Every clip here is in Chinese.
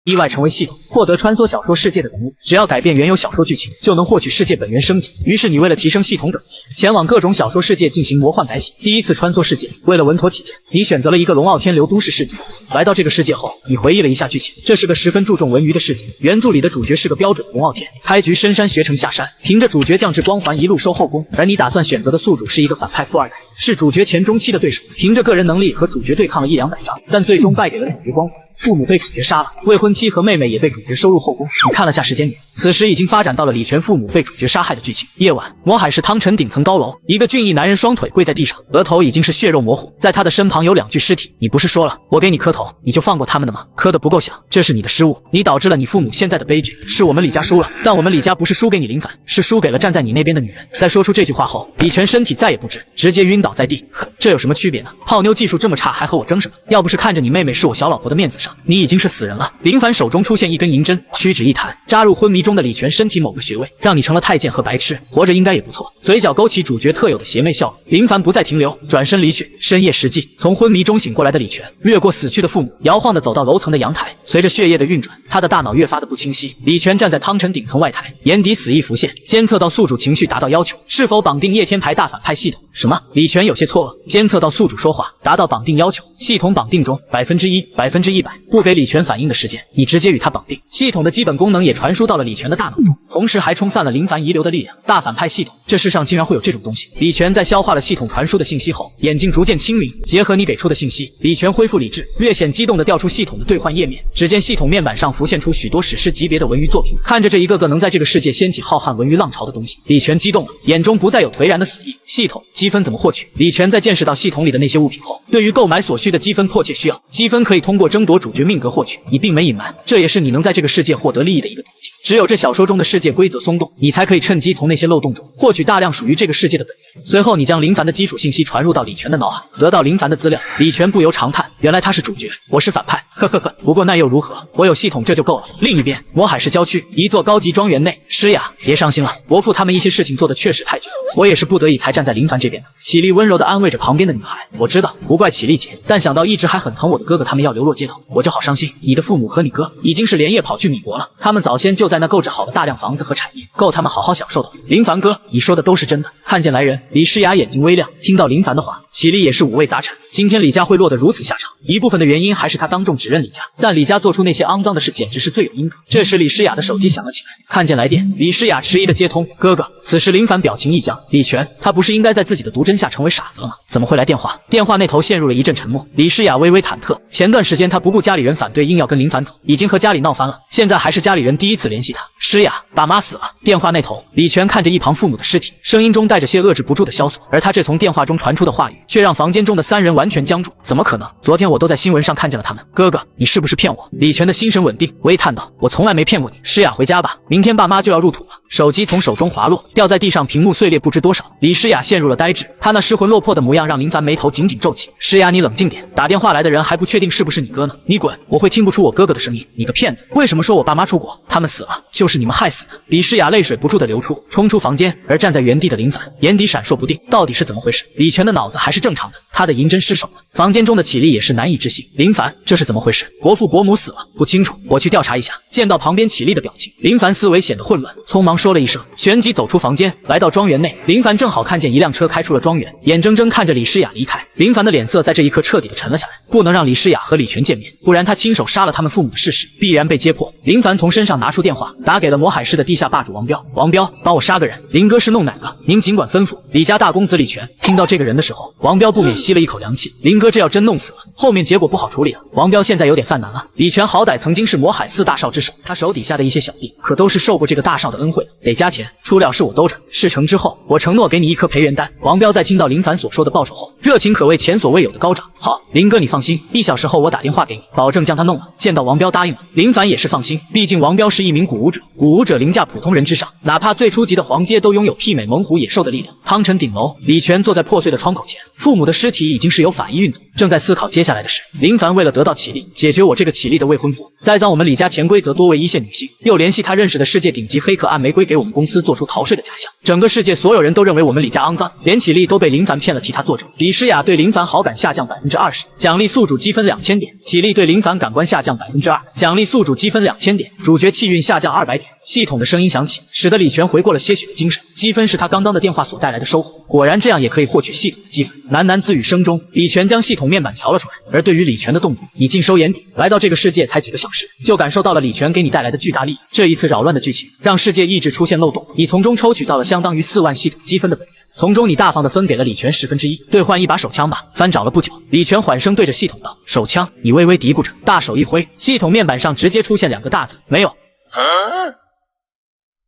意外成为系统，获得穿梭小说世界的人物。只要改变原有小说剧情，就能获取世界本源升级。于是你为了提升系统等级，前往各种小说世界进行魔幻改写。第一次穿梭世界，为了稳妥起见，你选择了一个龙傲天流都市世界。来到这个世界后，你回忆了一下剧情，这是个十分注重文娱的世界。原著里的主角是个标准龙傲天，开局深山学成下山，凭着主角降智光环一路收后宫。而你打算选择的宿主是一个反派富二代，是主角前中期的对手，凭着个人能力和主角对抗了100-200仗，但最终败给了主角光环。父母被主角杀了，未婚妻和妹妹也被主角收入后宫。你看了下时间点，此时已经发展到了李全父母被主角杀害的剧情。夜晚，魔海市汤城顶层高楼，一个俊逸男人双腿跪在地上，额头已经是血肉模糊，在他的身旁有2具尸体。你不是说了我给你磕头，你就放过他们的吗？磕得不够响，这是你的失误，你导致了你父母现在的悲剧。是我们李家输了，但我们李家不是输给你林凡，是输给了站在你那边的女人。在说出这句话后，李全身体再也不支，直接晕倒在地。呵，这有什么区别呢？泡妞技术这么差，还和我争什么？要不是看着你妹妹是我小老婆的面子上，你已经是死人了。林凡手中出现一根银针，屈指一弹，扎入昏迷中的李全身体某个穴位，让你成了太监和白痴，活着应该也不错。嘴角勾起主角特有的邪魅笑容。林凡不再停留，转身离去。深夜时际，从昏迷中醒过来的李全，越过死去的父母，摇晃地走到楼层的阳台。随着血液的运转，他的大脑越发的不清晰。李全站在汤城顶层外台，眼底死意浮现，监测到宿主情绪达到要求，是否绑定叶天牌大反派系统？什么？李全有些错愕。监测到宿主说话，达到绑定要求，系统绑定中，1%、100%，不给李全反应的时间，你直接与他绑定。系统的基本功能也传输到了李全的大脑中，同时还冲散了林凡遗留的力量。大反派系统，这世上竟然会有这种东西。李全在消化了系统传输的信息后，眼睛逐渐清明，结合你给出的信息，李全恢复理智，略显激动地调出系统的兑换页面。只见系统面板上浮现出许多史诗级别的文娱作品，看着这一个个能在这个世界掀起浩瀚文娱浪潮的东西，李全激动了，眼中不再有颓然的死意。系统积分怎么获取？李全在见识到系统里的那些物品后，对于购买所需的积分迫切需要。积分可以通过争夺主角命格获取，你并没隐瞒，这也是你能在这个世界获得利益的一个途径。只有这小说中的世界规则松动，你才可以趁机从那些漏洞中获取大量属于这个世界的本源。随后，你将林凡的基础信息传入到李全的脑海，得到林凡的资料。李全不由长叹，原来他是主角，我是反派，呵呵呵。不过那又如何？我有系统这就够了。另一边，魔海市郊区一座高级庄园内，诗雅，别伤心了，伯父他们一些事情做的确实太绝了，我也是不得已才站在林凡这边的。绮丽温柔地安慰着旁边的女孩，我知道，不怪绮丽姐，但想到一直还很疼我的哥哥他们要流落街头，我就好伤心。你的父母和你哥已经是连夜跑去米国了，他们早先就在那购置好的大量房子和产业，够他们好好享受的。林凡哥，你说的都是真的。看见来人，李诗雅眼睛微亮，听到林凡的话，绮丽也是五味杂陈。今天李家会落得如此下场，一部分的原因还是他当众指认李家，但李家做出那些肮脏的事，简直是罪有应得。这时李诗雅的手机响了起来，看见来电，李诗雅迟疑的接通，哥哥。此时林凡表情一僵，李全，他不是应该在自己的毒针下成为傻子了吗？怎么会来电话？电话那头陷入了一阵沉默。李诗雅微微忐忑，前段时间他不顾家里人反对，硬要跟林凡走，已经和家里闹翻了，现在还是家里人第一次联系他。诗雅，爸妈死了。电话那头，李全看着一旁父母的尸体，声音中带着些遏制不住的萧索，而他这从电话中传出的话语，却让房间中的3人完全僵住。怎么可能？昨天我都在新闻上看见了他们。哥哥，你是不是骗我？李全的心神稳定，微叹道，我从来没骗过你。诗雅，回家吧，明天爸妈就要入土了。手机从手中滑落，掉在地上，屏幕碎裂不知多少。李诗雅陷入了呆滞，她那失魂落魄的模样让林凡眉头紧紧皱起。诗雅，你冷静点，打电话来的人还不确定是不是你哥呢，你滚！我会听不出我哥哥的声音，你个骗子！为什么说我爸妈出国？他们死了，就是你们害死的。李诗雅泪水不住的流出，冲出房间，而站在原地的林凡眼底闪烁不定，到底是怎么回事？李全的脑子还是正常的，他的银针失手了。房间中的绮丽也是难以置信，林凡，这是怎么回事？伯父伯母死了？不清楚，我去调查一下。见到旁边绮丽的表情，林凡思维显得混乱，匆忙说了一声，旋即走出房间，来到庄园内。林凡正好看见一辆车开出了庄园，眼睁睁看着李诗雅离开。林凡的脸色在这一刻彻底的沉了下来，不能让李诗雅和李全见面，不然他亲手杀了他们父母的事实必然被揭破。林凡从身上拿出电话，打给了魔海市的地下霸主王彪。王彪，帮我杀个人。林哥是弄哪个？您尽管吩咐。李家大公子李全听到这个人的时候，王彪不免吸了一口凉气。林哥这要真弄死了，后面结果不好处理了。王彪现在有点犯难了。李全好歹曾经是魔海4大少之首，他手底下的一些小弟可都是受过这个大少的恩惠的，得加钱，出料是我兜着，事成之后我承诺给你1颗培元丹。王彪在听到林凡所说的报酬后，热情可谓前所未有的高涨。好，林哥你放心，1小时后我打电话给你，保证将他弄了。见到王彪答应了，林凡也是放心，毕竟王彪是一名古武者，古武者凌驾普通人之上，哪怕最初级的黄阶都拥有媲美猛虎野兽的力量。汤城顶楼，李全坐在破碎的窗口前，父母的尸体已经是有法医运走，族，正在思考接下来的事。林凡为了得到启力，解决我这个启力的未婚夫，栽赃我们李家潜规则多为一线女性，又联系他认识的世界顶级黑客暗玫瑰给我们公司做出逃税的假象。整个世界所有人都认为我们李家肮脏，连启力都被林凡骗了替他作证。李诗雅对林凡好感下降20%，奖励宿主积分2000点；启力对林凡感官下降2%，奖励宿主积分2000点。主角气运下降200点。系统的声音响起，使得李全回过了些许的精神。积分是他刚刚的电话所带来的收获，果然这样也可以获取系统的积分。喃喃自语声中，李全将系统面板调了出来。而对于李全的动作，你尽收眼底。来到这个世界才几个小时，就感受到了李全给你带来的巨大利益。这一次扰乱的剧情，让世界意志出现漏洞，你从中抽取到了相当于4万系统积分的本源。从中你大方地分给了李全1/10，兑换一把手枪吧。翻找了不久，李全缓声对着系统道：“手枪。”你微微嘀咕着，大手一挥，系统面板上直接出现2个大字：没有。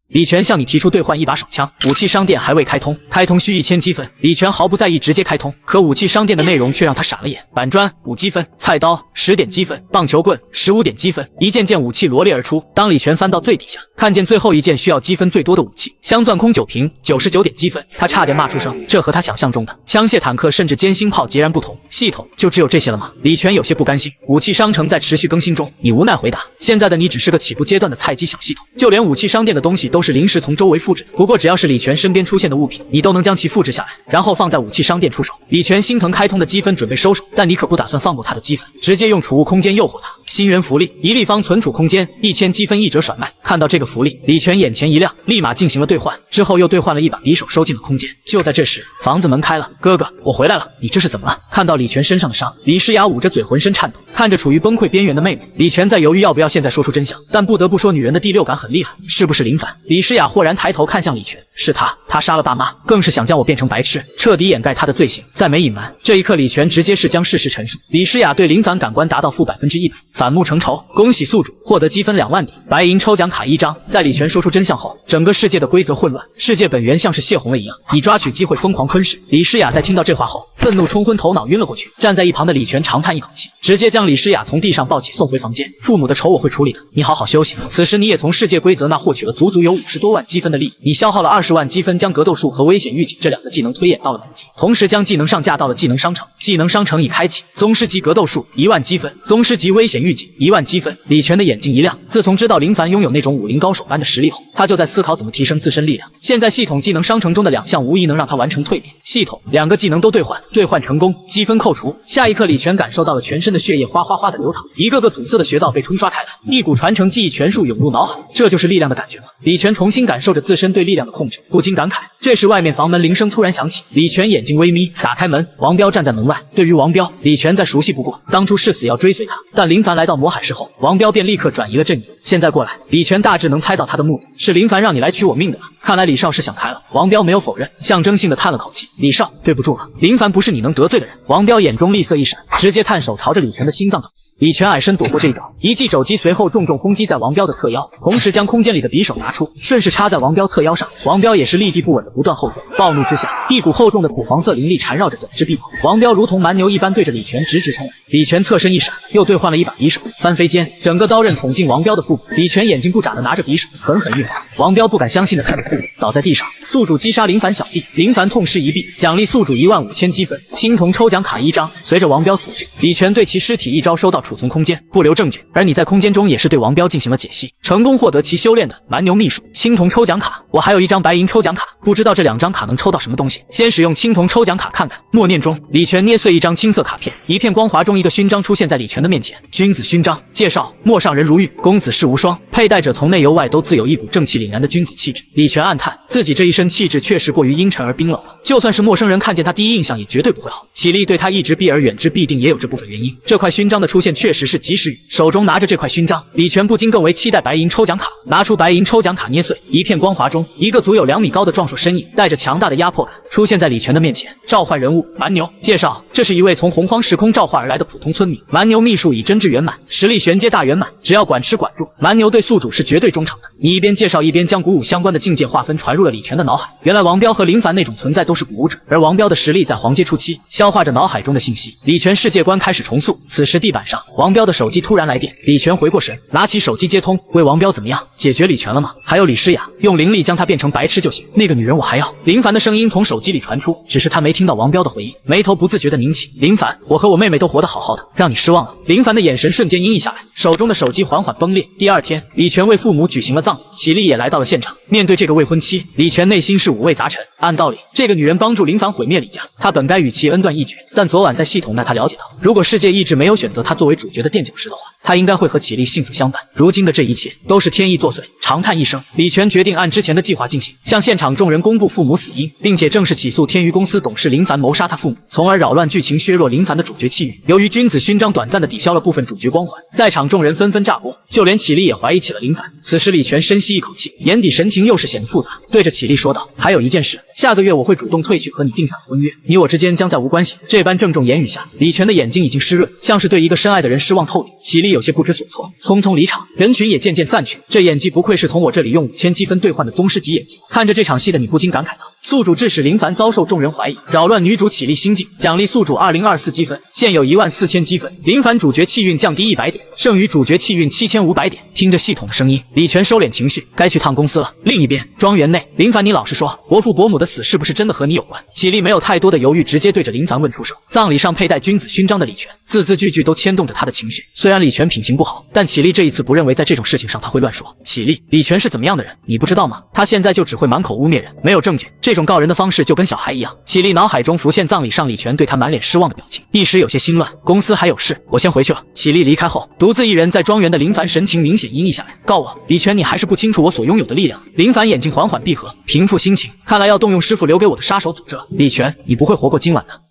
李全向你提出兑换一把手枪，武器商店还未开通，开通需1000积分。李全毫不在意，直接开通。可武器商店的内容却让他傻了眼：板砖5积分，菜刀10点积分，棒球棍15点积分，一件件武器罗列而出。当李全翻到最底下，看见最后一件需要积分最多的武器——镶钻空酒瓶，99点积分，他差点骂出声。这和他想象中的枪械、坦克甚至尖星炮截然不同。系统就只有这些了吗？李全有些不甘心。武器商城在持续更新中，你无奈回答：现在的你只是个起步阶段的菜鸡小系统，就连武器商店的东西都是临时从周围复制的。不过只要是李全身边出现的物品，你都能将其复制下来，然后放在武器商店出手。李全心疼开通的积分准备收手，但你可不打算放过他的积分，直接用储物空间诱惑他。新人福利，一立方存储空间1000积分1折甩卖。看到这个福利，李全眼前一亮，立马进行了兑换，之后又兑换了一把匕首收进了空间。就在这时，房子门开了，哥哥，我回来了，你这是怎么了？看到李全身上的伤，李诗雅捂着嘴浑身颤抖，看着处于崩溃边缘的妹妹，李全在犹豫要不要现在说出真相，但不得不说女人的第六感很厉害，是不是林凡？李诗雅豁然抬头看向李全，是他杀了爸妈，更是想将我变成白痴，彻底掩盖他的罪行，再没隐瞒。这一刻，李全直接是将事实陈述。李诗雅对林凡感官达到-100%，反目成仇。恭喜宿主获得积分2万点，白银抽奖卡1张。在李全说出真相后，整个世界的规则混乱，世界本源像是泄洪了一样，你抓取机会疯狂吞噬。李诗雅在听到这话后，愤怒冲昏头脑，晕了过去。站在一旁的李全长叹一口气，直接将李诗雅从地上抱起送回房间。父母的仇我会处理的，你好好休息。此时你也从世界规则那获取了足足有50多万积分的利益，你消耗了20万积分，将格斗术和危险预警这2个技能推演到了满级，同时将技能上架到了技能商城。技能商城已开启，宗师级格斗术1万积分，宗师级危险预警1万积分。李全的眼睛一亮，自从知道林凡拥有那种武林高手般的实力后，他就在思考怎么提升自身力量。现在系统技能商城中的2项无疑能让他完成蜕变。系统2个技能都兑换，兑换成功，积分扣除。下一刻，李全感受到了全身的血液哗哗哗的流淌，一个个阻塞的穴道被冲刷开来，一股传承记忆拳术涌入脑海。这就是力量的感觉吗？李全重新感受着自身对力量的控制，不禁感慨。这时外面房门铃声突然响起，李全眼睛微眯，打开门，王彪站在门外。对于王彪，李全再熟悉不过，当初誓死要追随他，但林凡来到魔海市后，王彪便立刻转移了阵营。现在过来，李全大致能猜到他的目的，是林凡让你来取我命的吧？看来李少是想开了。王彪没有否认，象征性的叹了口气。李少，对不住了，林凡不是你能得罪的人。王彪眼中厉色一闪，直接探手朝着李全的心脏捅击。李全矮身躲过这一招，一记肘击随后重重轰击在王彪的侧腰，同时将空间里的匕首拿出，顺势插在王彪侧腰上。王彪也是立地不稳的不断后退，暴怒之下，一股厚重的土黄色灵力缠绕着整只臂膀。王彪如同蛮牛一般对着李全直直冲来。李全侧身一闪，又兑换了一把匕首，翻飞间，整个刀刃捅进王彪的腹部。李全眼睛不眨的拿着匕首，狠狠一划。王彪不敢相信的看着腹部，倒在地上。宿主击杀林凡小弟，林凡痛失一臂，奖励宿主15000积分，青铜抽奖卡1张。随着王彪死去，李全对其尸体一招收到储存空间，不留证据。而你在空间中也是对王彪进行了解析，成功获得其修炼的蛮牛秘术。青铜抽奖卡，我还有一张白银抽奖卡，不知道这2张卡能抽到什么东西。先使用青铜抽奖卡看看。默念中，李全捏碎一张青色卡片，一片光华中，一个勋章出现在李全的面前。君子勋章，介绍：陌上人如玉，公子世无双，佩戴者从内由外都自有一股正气凛然的君子气质。李全暗叹，自己这一身气质确实过于阴沉而冰冷了，就算是陌生人看见他第一印象也绝对不会好。启力对他一直避而远之，必定也有这部分原因。这块勋章的出现确实是及时雨。手中拿着这块勋章，李全不禁更为期待白银抽奖卡。拿出白银抽奖卡捏碎，一片光华中，一个足有2米高的壮硕身影，带着强大的压迫感出现在李全的面前。召唤人物蛮牛，介绍：这是一位从洪荒时空召唤而来的普通村民。蛮牛秘术已真至圆满，实力玄阶大圆满，只要管吃管住，蛮牛对宿主是绝对忠诚的。你一边介绍一边边将鼓舞相关的境界划分传入了李全的脑海。原来王彪和林凡那种存在都是鼓舞者，而王彪的实力在黄阶初期，消化着脑海中的信息。李全世界观开始重塑。此时地板上，王彪的手机突然来电，李全回过神，拿起手机接通，喂，王彪怎么样？解决李全了吗？还有李诗雅，用灵力将他变成白痴就行。那个女人我还要。林凡的声音从手机里传出，只是他没听到王彪的回应，眉头不自觉地拧起。林凡，我和我妹妹都活得好好的，让你失望了。林凡的眼神瞬间阴翳下来，手中的手机缓缓崩裂。第二天，李全为父母举行了葬礼，启立也来到了现场。面对这个未婚妻，李全内心是五味杂陈。按道理，这个女人帮助林凡毁灭李家，他本该与其恩断义绝。但昨晚在系统那他了解到，如果世界意志没有选择他作为主角的垫脚石的话，他应该会和启立幸福相伴。如今的这一切都是天意作祟，长叹一声，李全决定按之前的计划进行，向现场众人公布父母死因，并且正式起诉天娱公司董事林凡谋杀他父母，从而扰乱剧情，削弱林凡的主角气运。由于君子勋章短暂的抵消了部分主角光环，在场众人纷纷炸锅，就连启立也怀疑起了林凡。此时李全深吸一口气，眼底神情又是显得复杂，对着启立说道：“还有一件事，下个月我会主动退去和你定下的婚约，你我之间将再无关系。”这般郑重言语下，李全的眼睛已经湿润，像是对一个深爱的人失望透顶。启立有些不知所措，匆匆离场，人群也渐渐散去。这演技不愧是从我这里用5000积分兑换的宗师级演技。看着这场戏的你不禁感慨道：宿主致使林凡遭受众人怀疑，扰乱女主启立心境，奖励宿主2024积分，现有14000积分。林凡主角气运降低100点，剩余主角气运7500点。听着系统的声音，李全收敛情绪，该去趟公司了。另一边，庄园内，林凡，你老实说，伯父伯母的死是不是真的和你有关？启立没有太多的犹豫，直接对着林凡问出手。葬礼上佩戴君子勋章的李全，字字句句都牵动着他的情绪。虽然李全品行不好，但启立这一次不认为在这种事情上他会乱说。启立，李全是怎么样的人，你不知道吗？他现在就只会满口污蔑人，没有证据，这种告人的方式就跟小孩一样。启立脑海中浮现葬礼上李全对他满脸失望的表情，一时有些心乱。公司还有事，我先回去了。启立离开后，独自一人在庄园的林凡神情明显阴翳下来。告我，李全，你还是不清楚我所拥有的力量。林凡眼睛缓缓闭合，平复心情，看来要动用师傅留给我的杀手诅咒。李全，你不会活过今晚的。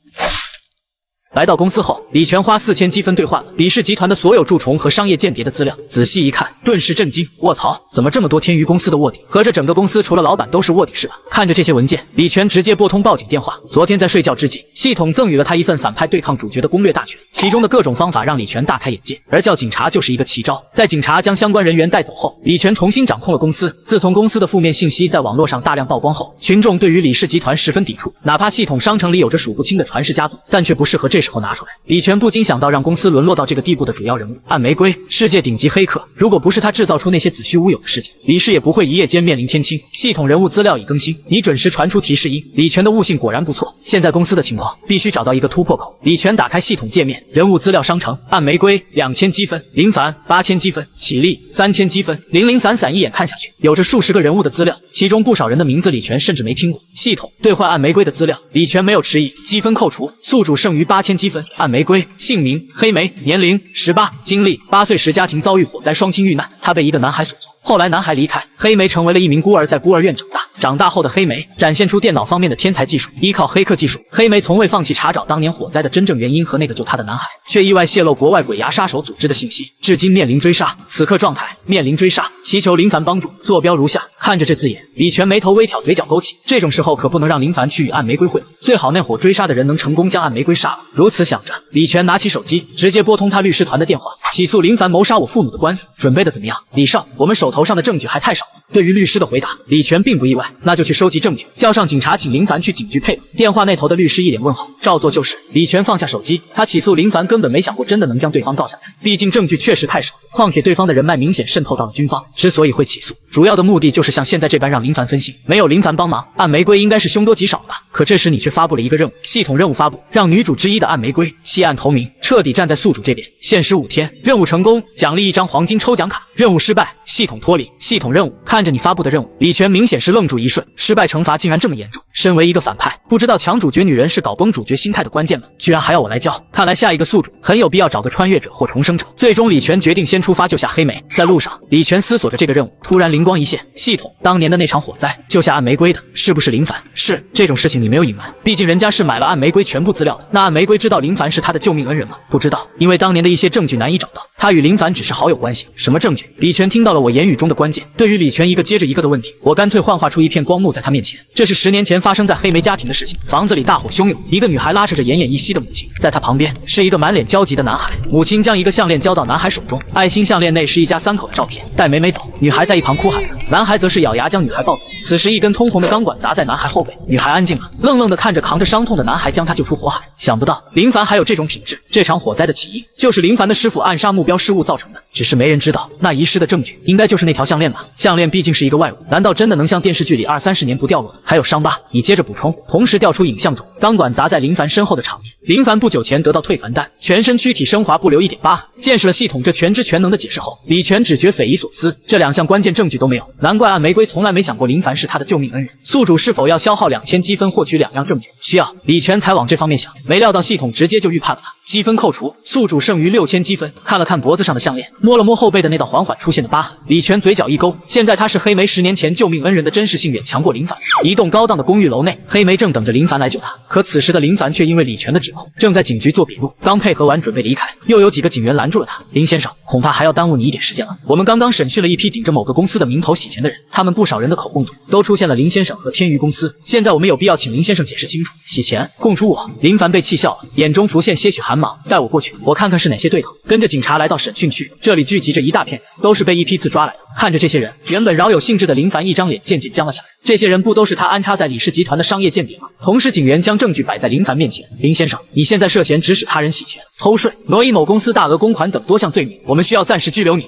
来到公司后，李全花4000积分兑换了李氏集团的所有蛀虫和商业间谍的资料。仔细一看，顿时震惊，卧槽，怎么这么多天娱公司的卧底？合着整个公司除了老板都是卧底是吧？看着这些文件，李全直接拨通报警电话。昨天在睡觉之际，系统赠予了他一份反派对抗主角的攻略大全，其中的各种方法让李全大开眼界，而叫警察就是一个奇招。在警察将相关人员带走后，李全重新掌控了公司。自从公司的负面信息在网络上大量曝光后，群众对于李氏集团十分抵触，哪怕系统商城里有着数不清的传世家族，但却不适合这时候拿出来。李全不禁想到让公司沦落到这个地步的主要人物暗玫瑰，世界顶级黑客，如果不是他制造出那些子虚乌有的事情，李氏也不会一夜间面临天清。系统人物资料已更新，你准时传出提示音。李全的悟性果然不错，现在公司的情况必须找到一个突破口。李全打开系统界面，人物资料商城，暗玫瑰2000积分，林凡8000积分，启立3000积分。零零散散一眼看下去，有着数十个人物的资料，其中不少人的名字李全甚至没听过。系统兑换暗玫瑰的资料，李全没有迟疑，积分扣除，宿主剩余8000积分。暗玫瑰姓名黑莓，年龄18，经历8岁时家庭遭遇火灾双亲遇难，他被一个男孩所救。后来男孩离开，黑莓成为了一名孤儿，在孤儿院长大。长大后的黑莓展现出电脑方面的天才技术，依靠黑客技术，黑莓从未放弃查找当年火灾的真正原因和那个救他的男孩，却意外泄露国外鬼牙杀手组织的信息，至今面临追杀。此刻状态面临追杀，祈求林凡帮助，坐标如下。看着这字眼，李全眉头微挑，嘴角勾起。这种时候可不能让林凡去与暗玫瑰会合，最好那伙追杀的人能成功将暗玫瑰杀了。如此想着，李全拿起手机，直接拨通他律师团的电话，起诉林凡谋杀我父母的官司，准备的怎么样？李少，我们手头上的证据还太少了。对于律师的回答，李全并不意外，那就去收集证据，叫上警察，请林凡去警局配合。电话那头的律师一脸问号，照做就是。李全放下手机，他起诉林凡根本没想过真的能将对方告下来，毕竟证据确实太少，况且对方的人脉明显渗透到了军方，之所以会起诉，主要的目的就是像现在这般让林凡分心。没有林凡帮忙，暗玫瑰应该是凶多吉少了吧？可这时你却发布了一个任务，系统任务发布，让女主之一的暗玫瑰弃暗投明，彻底站在宿主这边，限时5天，任务成功奖励1张黄金抽奖卡，任务失败系统脱离。系统任务，看着你发布的任务，李全明显是愣住一瞬，失败惩罚竟然这么严重。身为一个反派，不知道抢主角女人是搞崩主角心态的关键吗？居然还要我来教，看来下一个宿主很有必要找个穿越者或重生者。最终李全决定先出发救下黑莓。在路上，李全思索着这个任务，突然灵光一现，系统，当年的那场火灾救下暗玫瑰的是不是林凡？是，这种事情你没有隐瞒，毕竟人家是买了暗玫瑰全部资料的。那暗玫瑰知道林凡是他的救命恩人吗？不知道，因为当年的一些证据难以找到，他与林凡只是好友关系。什么证据？李全听到了我言语中的关键。对于李全一个接着一个的问题，我干脆幻化出一片光幕在他面前。这是10年前发生在黑莓家庭的事情。房子里大火汹涌，一个女孩拉扯着奄奄一息的母亲，在她旁边是一个满脸焦急的男孩。母亲将一个项链交到男孩手中，爱心项链内是一家3口的照片。带美美走，女孩在一旁哭喊着，男孩则是咬牙将女孩抱走。此时一根通红的钢管砸在男孩后背，女孩安静了，愣愣地看着扛着伤痛的男孩将他救出火海。想不到林凡还有这种品质，这场火灾的起因就是林凡的师傅暗杀目标失误造成的，只是没人知道那遗失的证据应该就是那条项链吧。项链毕竟是一个外物，难道真的能像电视剧里20-30年不掉落？还有伤疤，你接着补充。同时调出影像中钢管砸在林凡身后的场面。林凡不久前得到退凡丹，全身躯体升华不留一点疤痕。见识了系统这全知全能的解释后，李全只觉匪夷所思，这2项关键证据都没有，难怪暗玫瑰从来没想过林凡是他的救命恩人。宿主是否要消耗2000积分获取2样证据？需要，李全才往这方面想，没料到系统直接就预判了他。积分扣除，宿主剩余6000积分。看了看脖子上的项链，摸了摸后背的那道缓缓出现的疤痕，李全嘴角一勾，现在他是黑莓10年前救命恩人的真实性远强过林凡。一栋高档的公寓楼内，黑莓正等着林凡来救他，可此时的林凡却因为李全的指控，正在警局做笔录，刚配合完准备离开，又有几个警员拦住了他。林先生，恐怕还要耽误你一点时间了。我们刚刚审讯了一批顶着某个公司的名头洗钱的人，他们不少人的口供中都出现了林先生和天娱公司，现在我们有必要请林先生解释清楚。洗钱，供出我。林凡被气笑了，眼中浮现些许寒芒。带我过去，我看看是哪些对头。跟着警察来到审讯区，这里聚集着一大片人，都是被一批次抓来的。看着这些人，原本饶有兴致的林凡一张脸渐渐僵了下来。这些人不都是他安插在李氏集团的商业间谍吗？同时，警员将证据摆在林凡面前。林先生，你现在涉嫌指使他人洗钱、偷税、挪移某公司大额公款等多项罪名，我们需要暂时拘留你。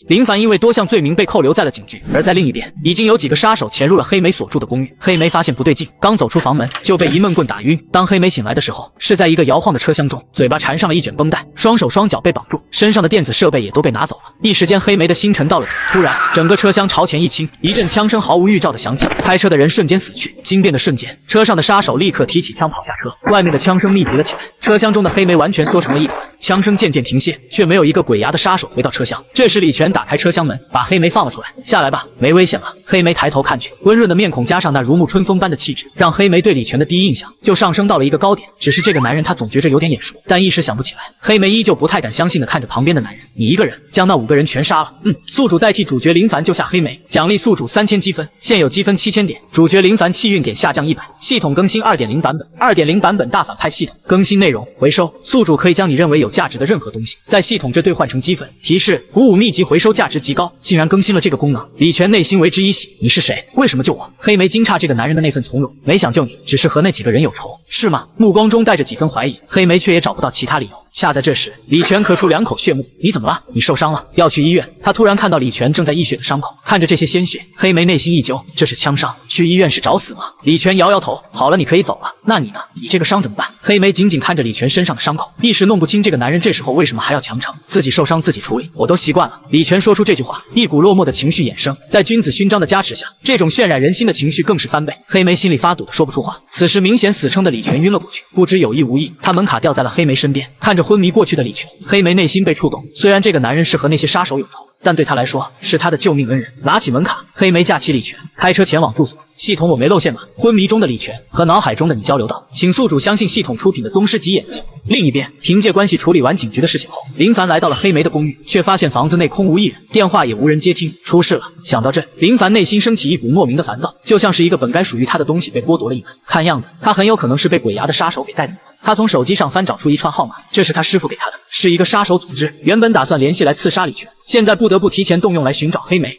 林凡因为多项罪名被扣留在了警局，而在另一边，已经有几个杀手潜入了黑莓所住的公寓。黑莓发现不对劲，刚走出房门就被一闷棍打晕。当黑莓醒来的时候，是在一个摇晃的车厢中，嘴巴缠上了一卷绷带，双手双脚被绑住，身上的电子设备也都被拿走了。一时间，黑莓的心沉到了底。突然，整个车厢朝前一倾，一阵枪声毫无预兆的响起，开车的人瞬间死去。惊变的瞬间，车上的杀手立刻提起枪跑下车，外面的枪声密集了起来，车厢中的黑莓完全缩成了一团。枪声渐渐停歇，却没有一个鬼牙的杀手回到车厢。这时，李全打开车厢门，把黑莓放了出来。下来吧，没危险了。黑莓抬头看去，温润的面孔加上那如沐春风般的气质，让黑莓对李全的第一印象就上升到了一个高点。只是这个男人，他总觉着有点眼熟，但一时想不起来。黑莓依旧不太敢相信的看着旁边的男人，你一个人将那5个人全杀了？宿主代替主角林凡救下黑莓，奖励宿主3000积分，现有积分7000点。主角林凡气运点下降100，系统更新 2.0 版本。2.0 版本大反派系统更新内容回收，宿主可以将你认为有价值的任何东西在系统这兑换成积分。提示：鼓舞秘籍回收价值极高，竟然更新了这个功能。李全内心为之一喜，你是谁？为什么救我？黑莓惊诧这个男人的那份从容，没想救你，只是和那几个人有仇，是吗？目光中带着几分怀疑，黑莓却也找不到其他理由。恰在这时，李全咳出2口血沫。你怎么了？你受伤了，要去医院。他突然看到李全正在溢血的伤口，看着这些鲜血，黑莓内心一揪，这是枪伤，去医院是找死吗？李全摇摇头，好了，你可以走了。那你呢？你这个伤怎么办？黑莓紧紧看着李全身上的伤口，一时弄不清这个男人这时候为什么还要强撑，自己受伤自己处理，我都习惯了。李全说出这句话，一股落寞的情绪衍生，在君子勋章的加持下，这种渲染人心的情绪更是翻倍。黑莓心里发堵的说不出话。此时明显死撑的李全晕了过去，不知有意无意，他门卡掉在了黑莓身边，看着昏迷过去的李全，黑莓内心被触动。虽然这个男人是和那些杀手有仇，但对他来说是他的救命恩人。拿起门卡，黑莓架起李全，开车前往住所。系统，我没露馅吧？昏迷中的李全和脑海中的你交流道，请宿主相信系统出品的宗师级演技。另一边，凭借关系处理完警局的事情后，林凡来到了黑莓的公寓，却发现房子内空无一人，电话也无人接听，出事了。想到这，林凡内心升起一股莫名的烦躁，就像是一个本该属于他的东西被剥夺了一般。看样子，他很有可能是被鬼牙的杀手给带走了。他从手机上翻找出一串号码，这是他师傅给他的，是一个杀手组织，原本打算联系来刺杀李全，现在不得不提前动用来寻找黑莓。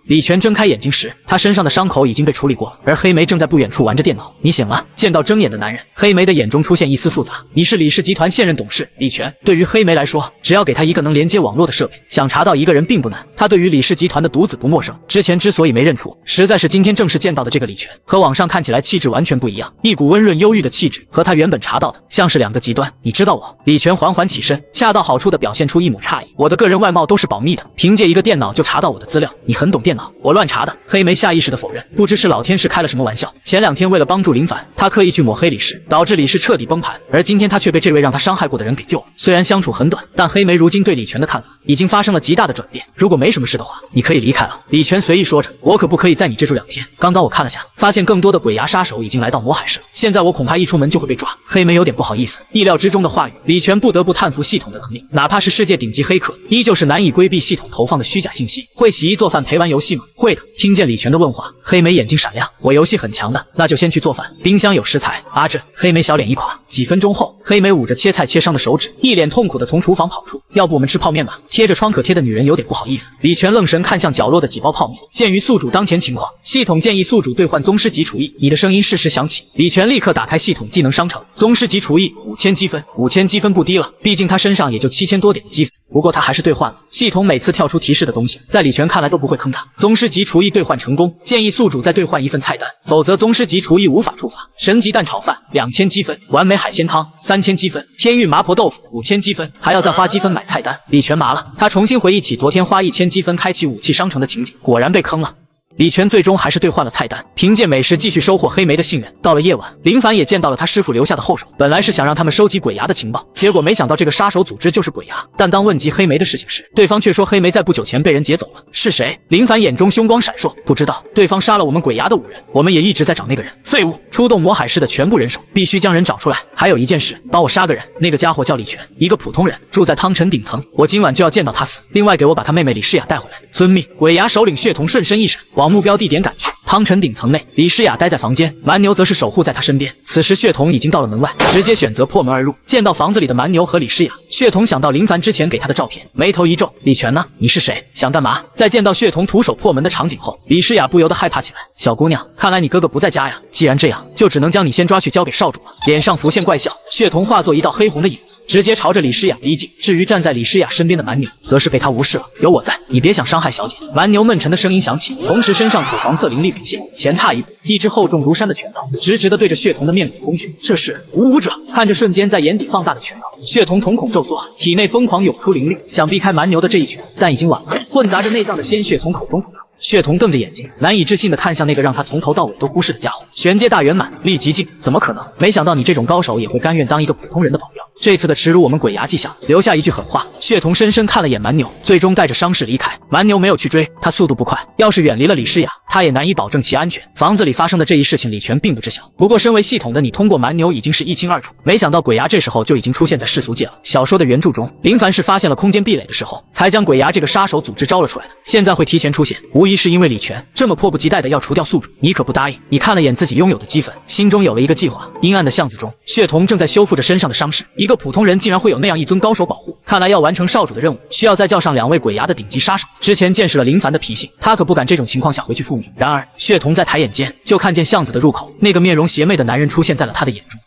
李全睁开眼睛时，他身上的伤口已经被处理过了，而黑莓正在不远处玩着电脑。你醒了。见到睁眼的男人，黑莓的眼中出现一丝复杂。你是李氏集团现任董事李全。对于黑莓来说，只要给他一个能连接网络的设备，想查到一个人并不难。他对于李氏集团的独子不陌生，之前之所以没认出，实在是今天正式见到的这个李全和网上看起来气质完全不一样，一股温润忧郁的气质，和他原本查到的像是2个极端。你知道我？李全缓缓起身，恰到好处地表现出一抹诧异。我的个人外貌都是保密的，凭借一个电脑就查到我的资料。你很懂电脑？我乱查的。黑莓下意识的否认，不知是老天是开了什么玩笑。前2天为了帮助林凡，他刻意去抹黑李氏，导致李氏彻底崩盘，而今天他却被这位让他伤害过的人给救了。虽然相处很短，但黑莓如今对李全的看法已经发生了极大的转变。如果没什么事的话，你可以离开了。李全随意说着，我可不可以在你这住2天？刚刚我看了下，发现更多的鬼牙杀手已经来到魔海市，现在我恐怕一出门就会被抓。黑莓有点不好意思，意料之中的话语，李全不得不叹服系统的能力，哪怕是世界顶级黑客，依旧是难以规避系统投放的虚假信息。会洗衣做饭陪玩游戏戏吗？会的。听见李全的问话，黑莓眼睛闪亮，我游戏很强的，那就先去做饭，冰箱有食材。啊这，黑莓小脸一垮。几分钟后，黑莓捂着切菜切伤的手指，一脸痛苦地从厨房跑出。要不我们吃泡面吧？贴着创可贴的女人有点不好意思。李全愣神看向角落的几包泡面，鉴于宿主当前情况，系统建议宿主兑换宗师级厨艺。你的声音适时响起，李全立刻打开系统技能商城，宗师级厨艺5000积分，5000积分不低了，毕竟他身上也就7000多点的积分。不过他还是兑换了。系统每次跳出提示的东西，在李全看来都不会坑他。宗师级厨艺兑换成功，建议宿主再兑换一份菜单，否则宗师级厨艺无法触发。神级蛋炒饭2000积分，完美海鲜汤3000积分，天域麻婆豆腐5000积分，还要再花积分买菜单。李全麻了，他重新回忆起昨天花1000积分开启武器商城的情景，果然被坑了。李全最终还是兑换了菜单，凭借美食继续收获黑莓的信任。到了夜晚，林凡也见到了他师傅留下的后手，本来是想让他们收集鬼牙的情报，结果没想到这个杀手组织就是鬼牙。但当问及黑莓的事情时，对方却说黑莓在不久前被人劫走了。是谁？林凡眼中凶光闪烁，不知道。对方杀了我们鬼牙的5人，我们也一直在找那个人。废物！出动魔海市的全部人手，必须将人找出来。还有一件事，帮我杀个人。那个家伙叫李全，一个普通人，住在汤城顶层，我今晚就要见到他死。另外给我把他妹妹李诗雅带回来。遵命。鬼牙首领血统瞬身一闪，往目标地点赶去。汤城顶层内，李诗雅待在房间，蛮牛则是守护在他身边。此时血统已经到了门外，直接选择破门而入。见到房子里的蛮牛和李诗雅，血统想到林凡之前给他的照片，眉头一皱。李全呢？你是谁？想干嘛？在见到血统徒手破门的场景后，李诗雅不由得害怕起来。小姑娘，看来你哥哥不在家呀。既然这样，就只能将你先抓去交给少主了。脸上浮现怪笑，血统化作一道黑红的影子，直接朝着李诗雅逼近。至于站在李诗雅身边的蛮牛，则是被他无视了。有我在，你别想伤害小姐。蛮牛闷沉的声音响起，同时身上土黄色灵力涌现，前踏一步，一只厚重如山的拳头直直地对着血统的面孔攻去。这是无武者。看着瞬间在眼底放大的拳头，血统瞳孔骤缩，体内疯狂涌出灵力，想避开蛮牛的这一拳，但已经晚了。混杂着内脏的鲜血从口中吐出。血统瞪着眼睛，难以置信地看向那个让他从头到尾都忽视的家伙。玄阶大圆满，力极境，怎么可能？没想到你这种高手也会甘愿当一个普通人的保镖。这次的耻辱我们鬼牙记下，留下一句狠话。血统深深看了眼蛮牛，最终带着伤势离开。蛮牛没有去追，他速度不快，要是远离了李诗雅，他也难以保证其安全。房子里发生的这一事情，李全并不知晓。不过身为系统的你，通过蛮牛已经是一清二楚。没想到鬼牙这时候就已经出现在世俗界了。小说的原著中，林凡是发现了空间壁垒的时候，才将鬼牙这个杀手组织招了出来的。现在会提前出现，无疑是因为李全这么迫不及待的要除掉宿主。你可不答应？你看了眼自己拥有的积分，心中有了一个计划。阴暗的巷子中，血统正在修复着身上的伤势。一个普通人竟然会有那样一尊高手保护，看来要完成少主的任务，需要再叫上2位鬼牙的顶级杀手。之前见识了林凡的脾性，他可不敢这种情况下回去复命。然而血统在抬眼间，就看见巷子的入口，那个面容邪魅的男人出现在了他的眼中。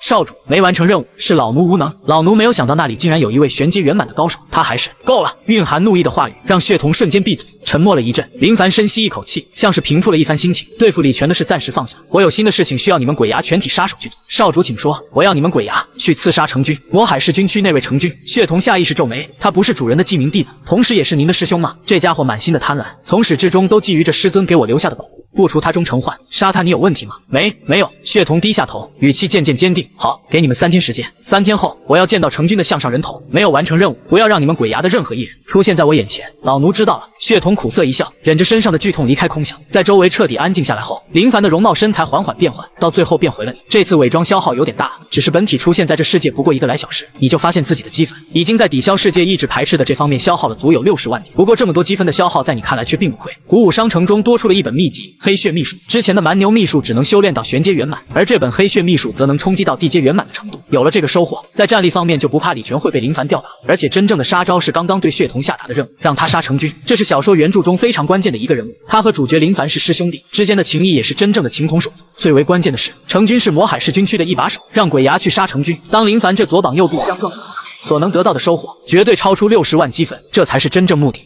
少主没完成任务，是老奴无能。老奴没有想到那里竟然有一位玄阶圆满的高手，他还是够了。蕴含怒意的话语让血统瞬间闭嘴，沉默了一阵。林凡深吸一口气，像是平复了一番心情。对付李全的事暂时放下，我有新的事情需要你们鬼牙全体杀手去做。少主请说。我要你们鬼牙去刺杀成军，魔海市军区那位成军。血统下意识皱眉，他不是主人的记名弟子，同时也是您的师兄吗？这家伙满心的贪婪，从始至终都觊觎着师尊给我留下的保护。不除他中成患，杀他你有问题吗？没有。血统低下头，语气渐渐坚定。好，给你们3天时间，3天后我要见到成军的项上人头。没有完成任务，不要让你们鬼牙的任何一人出现在我眼前。老奴知道了。血统苦涩一笑，忍着身上的剧痛离开空想。在周围彻底安静下来后，林凡的容貌身材缓缓变换，到最后变回了你。这次伪装消耗有点大，只是本体出现在这世界不过1个来小时，你就发现自己的积分已经在抵消世界意志排斥的这方面消耗了足有60万点。不过这么多积分的消耗在你看来却并不亏。鼓舞商城中多出了一本秘籍黑血秘术，之前的蛮牛秘术只能修炼到玄阶圆满，而这本黑血秘术则能冲击到地阶圆满的程度。有了这个收获，在战力方面就不怕李全会被林凡吊打，而且真正的杀招是刚刚对血统下达的任务，让他杀成军。这是小说原著中非常关键的一个人物，他和主角林凡是师兄弟，之间的情谊也是真正的情同手足。最为关键的是，成军是魔海市军区的一把手，让鬼牙去杀成军。当林凡这左膀右臂相撞所能得到的收获，绝对超出60万积分，这才是真正目的。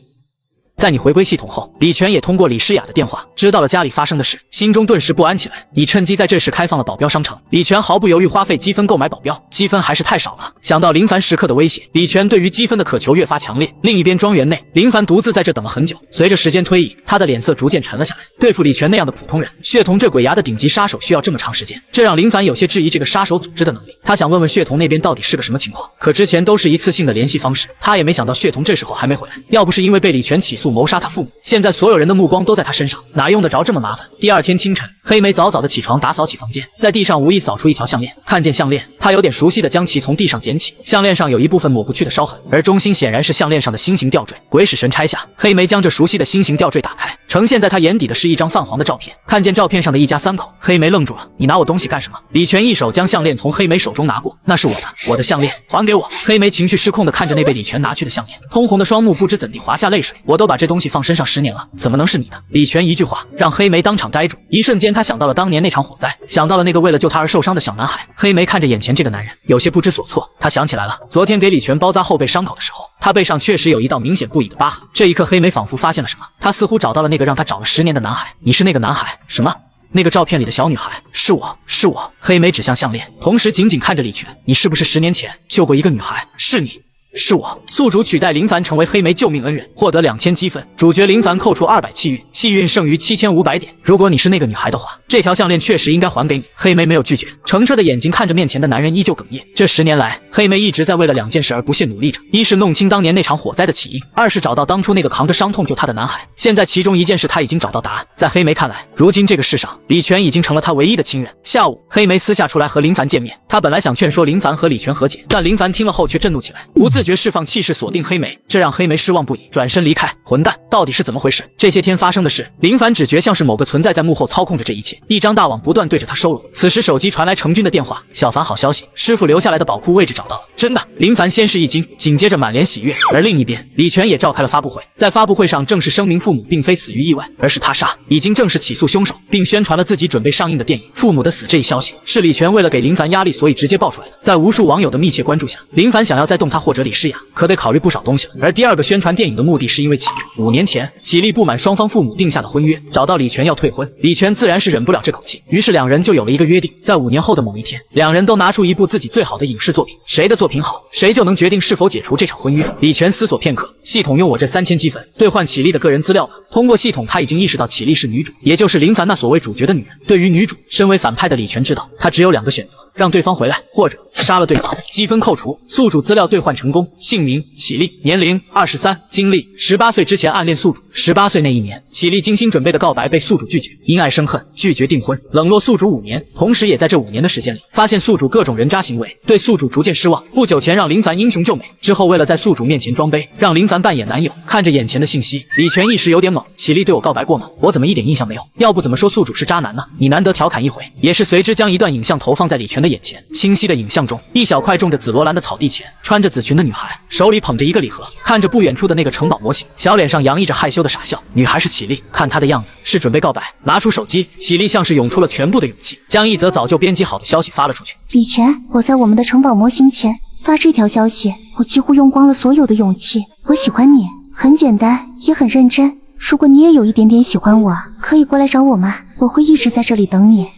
在你回归系统后，李全也通过李诗雅的电话知道了家里发生的事，心中顿时不安起来。你趁机在这时开放了保镖商城，李全毫不犹豫花费积分购买保镖，积分还是太少了。想到林凡时刻的威胁，李全对于积分的渴求越发强烈。另一边庄园内，林凡独自在这等了很久。随着时间推移，他的脸色逐渐沉了下来。对付李全那样的普通人，血统这鬼牙的顶级杀手需要这么长时间，这让林凡有些质疑这个杀手组织的能力。他想问问血统那边到底是个什么情况，可之前都是一次性的联系方式，他也没想到血统这时候还没回来。要不是因为被李全起诉谋杀他父母，现在所有人的目光都在他身上，哪用得着这么麻烦？第二天清晨，黑莓早早的起床打扫起房间，在地上无意扫出一条项链。看见项链，他有点熟悉的将其从地上捡起。项链上有一部分抹不去的烧痕，而中心显然是项链上的心形吊坠。鬼使神差下，黑莓将这熟悉的心形吊坠打开，呈现在他眼底的是一张泛黄的照片。看见照片上的一家3口，黑莓愣住了。你拿我东西干什么？李全一手将项链从黑莓手中拿过，那是我的项链，还给我！黑莓情绪失控地看着那被李全拿去的项链，通红的双目不知怎地滑下泪水。我都把这东西放身上10年了，怎么能是你的？李全一句话让黑莓当场呆住，一瞬间他想到了当年那场火灾，想到了那个为了救他而受伤的小男孩。黑莓看着眼前这个男人，有些不知所措。他想起来了，昨天给李全包扎后背伤口的时候，他背上确实有一道明显不已的疤痕。这一刻，黑莓仿佛发现了什么，他似乎找到了那个让他找了10年的男孩。你是那个男孩？什么？那个照片里的小女孩是我。黑莓指向项链，同时紧紧看着李全。你是不是10年前救过一个女孩？是你。是我。宿主取代林凡成为黑莓救命恩人，获得2000积分。主角林凡扣除200气运，气运剩余7500点。如果你是那个女孩的话，这条项链确实应该还给你。黑莓没有拒绝，澄澈的眼睛看着面前的男人，依旧哽咽。这10年来，黑莓一直在为了2件事而不懈努力着：一是弄清当年那场火灾的起因，二是找到当初那个扛着伤痛救她的男孩。现在其中一件事她已经找到答案。在黑莓看来，如今这个世上，李全已经成了她唯一的亲人。下午，黑莓私下出来和林凡见面，她本来想劝说林凡和李全和解，但林凡听了后却震怒起来，不自觉释放气势锁定黑莓，这让黑莓失望不已，转身离开。混蛋，到底是怎么回事？这些天发生的事，林凡只觉像是某个存在在幕后操控着这一切，一张大网不断对着他收拢。此时手机传来程军的电话：小凡，好消息，师傅留下来的宝库位置找到了。真的？林凡先是一惊，紧接着满脸喜悦。而另一边，李全也召开了发布会，在发布会上正式声明父母并非死于意外，而是他杀，已经正式起诉凶手，并宣传了自己准备上映的电影《父母的死》这一消息，是李全为了给林凡压力所以直接爆出来的。在无数网友的密切关注下，林凡想要再动他或者李诗雅，可得考虑不少东西了。而第二个宣传电影的目的是因为启丽5年前，启丽不满双方父母定下的婚约，找到李全要退婚，李全自然是忍不了这口气，于是两人就有了一个约定，在5年后的某一天，两人都拿出一部自己最好的影视作品，谁的作品好，谁就能决定是否解除这场婚约。李全思索片刻，系统用我这3000积分兑换启丽的个人资料吧。通过系统，他已经意识到启丽是女主，也就是林凡那所谓主角的女人。对于女主，身为反派的李全知道，他只有2个选择：让对方回来，或者杀了对方。积分扣除，宿主资料兑换成功。姓名：启丽，年龄23，经历18岁之前暗恋宿主，18岁那一年，启丽精心准备的告白被宿主拒绝，因爱生恨，拒绝订婚，冷落宿主5年。同时也在这5年的时间里，发现宿主各种人渣行为，对宿主逐渐失望。不久前让林凡英雄救美，之后为了在宿主面前装杯，让林凡扮演男友。看着眼前的信息，李全一时有点懵：启丽对我告白过吗？我怎么一点印象没有？要不怎么说宿主是渣男呢？你难得调侃一回。也是随之将一段影像投放在李全的眼前。清晰的影像中，一小块种着紫罗兰的草地前，穿着紫裙的女孩，手里捧着一个礼盒，看着不远处的那个城堡模型，小脸上洋溢着害羞的傻笑。女孩是启丽，看她的样子是准备告白。拿出手机，启丽像是涌出了全部的勇气，将一则早就编辑好的消息发了出去。李全，我在我们的城堡模型前发这条消息，我几乎用光了所有的勇气。我喜欢你，很简单，也很认真。如果你也有一点点喜欢我，可以过来找我吗？我会一直在这里等你。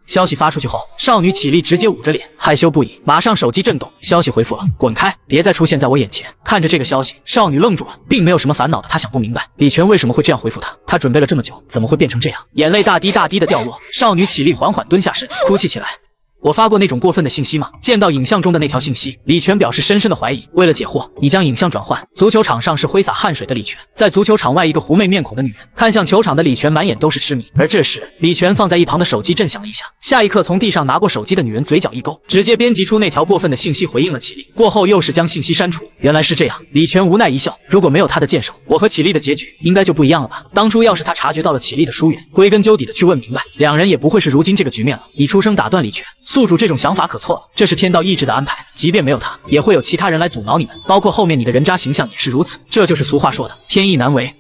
消息发出去后，少女启丽直接捂着脸，害羞不已，马上手机震动，消息回复了：滚开，别再出现在我眼前。看着这个消息，少女愣住了，并没有什么烦恼的她想不明白李全为什么会这样回复她，她准备了这么久，怎么会变成这样？眼泪大滴大滴的掉落，少女启丽缓缓蹲下身，哭泣起来。我发过那种过分的信息吗？见到影像中的那条信息，李全表示深深的怀疑。为了解惑，你将影像转换。足球场上是挥洒汗水的李全，在足球场外一个狐媚面孔的女人看向球场的李全，满眼都是痴迷。而这时，李全放在一旁的手机震响了一下，下一刻从地上拿过手机的女人嘴角一勾，直接编辑出那条过分的信息回应了启丽。过后又是将信息删除。原来是这样，李全无奈一笑。如果没有他的剑手，我和启丽的结局应该就不一样了吧？当初要是他察觉到了启丽的疏远，归根究底的去问明白，两人也不会是如今这个局面了。你出声打断李全，宿主这种想法可错了，这是天道意志的安排，即便没有他，也会有其他人来阻挠你们，包括后面你的人渣形象也是如此。这就是俗话说的天意难违。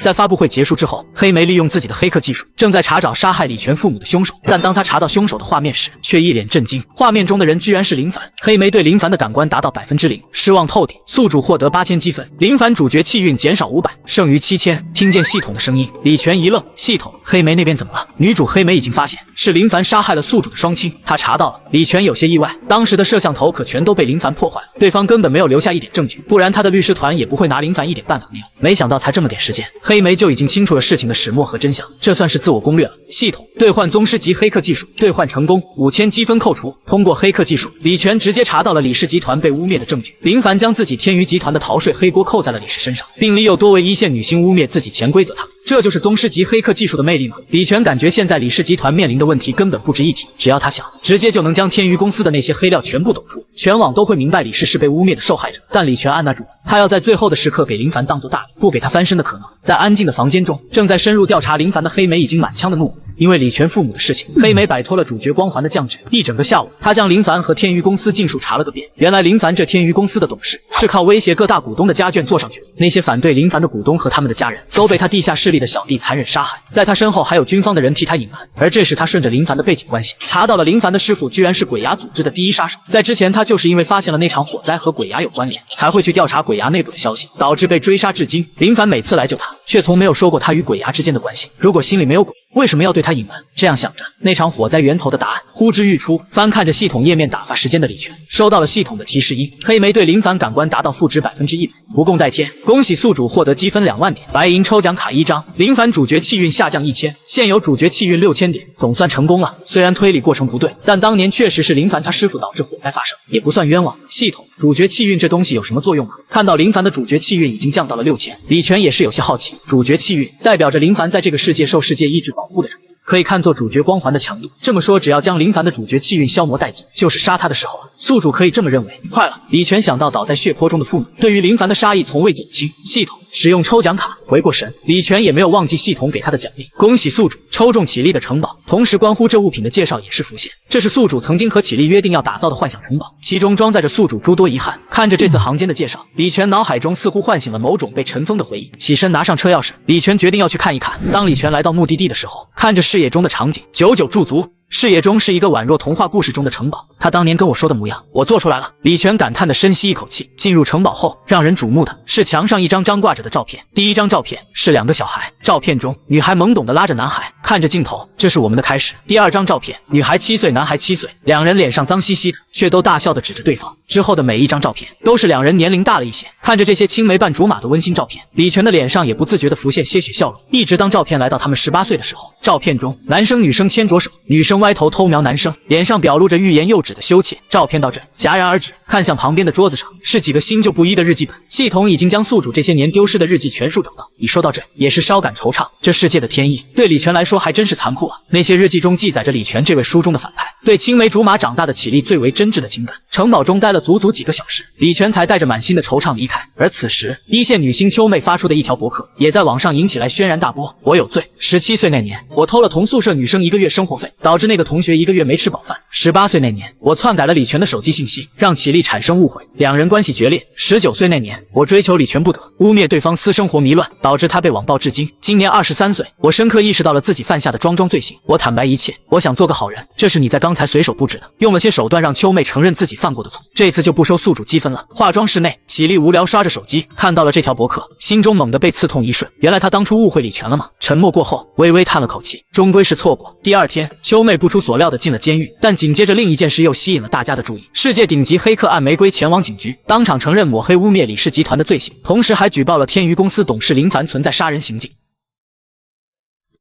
在发布会结束之后，黑莓利用自己的黑客技术，正在查找杀害李全父母的凶手。但当他查到凶手的画面时，却一脸震惊，画面中的人居然是林凡。黑莓对林凡的感官达到0%，失望透顶。宿主获得8000积分，林凡主角气运减少500，剩余7000。听见系统的声音，李全一愣：系统，黑莓那边怎么了？女主黑莓已经发现是林凡杀害了宿主的双亲，他查到了。李全有些意外，当时的摄像头可全都被林凡破坏了，对方根本没有留下一点证据，不然他的律师团也不会拿林凡一点办法没有。没想到才这么点时间，黑莓就已经清楚了事情的始末和真相，这算是自我攻略了。系统兑换宗师级黑客技术，兑换成功，5000积分扣除。通过黑客技术，李全直接查到了李氏集团被污蔑的证据。林凡将自己天娱集团的逃税黑锅扣在了李氏身上，并利诱多位一线女星污蔑自己潜规则他们。这就是宗师级黑客技术的魅力吗？李全感觉现在李氏集团面临的问题根本不值一提，只要他想，直接就能将天娱公司的那些黑料全部抖出，全网都会明白李氏是被污蔑的受害者。但李全按捺住，他要在最后的时刻给林凡当作大礼，不给他翻身的可能。在安静的房间中，正在深入调查林凡的黑莓已经满腔的怒火。因为李全父母的事情，黑莓摆脱了主角光环的降职。一整个下午，他将林凡和天娱公司尽数查了个遍。原来林凡这天娱公司的董事是靠威胁各大股东的家眷做上去的。那些反对林凡的股东和他们的家人都被他地下势力的小弟残忍杀害，在他身后还有军方的人替他隐瞒。而这时他顺着林凡的背景关系，查到了林凡的师傅居然是鬼牙组织的第一杀手。在之前，他就是因为发现了那场火灾和鬼牙有关联，才会去调查鬼牙内部的消息，导致被追杀至今。林凡每次来救他，却从没有说过他与鬼牙之间的关系。如果心里没有鬼，为什么要对他隐瞒？这样想着，那场火灾源头的答案呼之欲出。翻看着系统页面打发时间的李全，收到了系统的提示音：黑莓对林凡感官达到负值100%，不共戴天。恭喜宿主获得积分2万点，白银抽奖卡1张。林凡主角气运下降1000，现有主角气运6000点，总算成功了。虽然推理过程不对，但当年确实是林凡他师傅导致火灾发生，也不算冤枉。系统，主角气运这东西有什么作用吗？看到林凡的主角气运已经降到了6000，李全也是有些好奇。主角气运代表着林凡在这个世界受世界意志保护的程度，可以看作主角光环的强度。这么说，只要将林凡的主角气运消磨殆尽，就是杀他的时候了。宿主可以这么认为。快了，李全想到倒在血泊中的父母，对于林凡的杀意从未减轻。系统使用抽奖卡回过神，李全也没有忘记系统给他的奖励。恭喜宿主抽中绮丽的城堡，同时关乎这物品的介绍也是浮现。这是宿主曾经和绮丽约定要打造的幻想城堡，其中装载着宿主诸多遗憾。看着这次行间的介绍，李全脑海中似乎唤醒了某种被尘封的回忆。起身拿上车钥匙，李全决定要去看一看。当李全来到目的地的时候，看着视野中的场景，久久驻足。视野中是一个宛若童话故事中的城堡，他当年跟我说的模样，我做出来了。李全感叹的深吸一口气。进入城堡后，让人瞩目的是墙上一张张挂着的照片。第一张照片是2个小孩，照片中女孩懵懂的拉着男孩，看着镜头，这是我们的开始。第二张照片，女孩7岁，男孩7岁，两人脸上脏兮兮的，却都大笑的指着对方。之后的每一张照片都是两人年龄大了一些。看着这些青梅伴竹马的温馨照片，李全的脸上也不自觉地浮现些许笑容。一直当照片来到他们18岁的时候，照片中男生女生牵着手，女生歪头偷瞄男生，脸上表露着欲言又止的羞怯。照片到这戛然而止，看向旁边的桌子上是几个新旧不一的日记本。系统已经将宿主这些年丢失的日记全数找到。一说到这，也是稍感惆怅。这世界的天意对李全来说还真是残酷啊！那些日记中记载着李全这位书中的反派对青梅竹马长大的绮丽最为真挚的情感。城堡中待了足足几个小时，李全才带着满心的惆怅离开。而此时，一线女星秋妹发出的一条博客也在网上引起来轩然大波。我有罪，17岁那年，我偷了同宿舍女生1个月生活费，导致那个同学1个月没吃饱饭。18岁那年，我篡改了李全的手机信息，让绮丽产生误会，两人关系决裂。19岁那年，我追求李全不得，污蔑对方私生活糜乱，导致他被网暴至今。今年23岁，我深刻意识到了自己犯下的桩桩罪行，我坦白一切，我想做个好人。这是你在刚才随手布置的，用了些手段让秋妹承认自己犯过的错。这次就不收宿主积分了。化妆室内，绮丽无聊刷着手机，看到了这条博客，心中猛地被刺痛一瞬。原来她当初误会李全了吗？沉默过后，微微叹了口气，终归是错过。第二天，秋妹不出所料的进了监狱，但紧接着另一件事又吸引了大家的注意。世界顶级黑客暗玫瑰前往警局，当场承认抹黑污蔑李氏集团的罪行，同时还举报了天娱公司董事林凡存在杀人行径。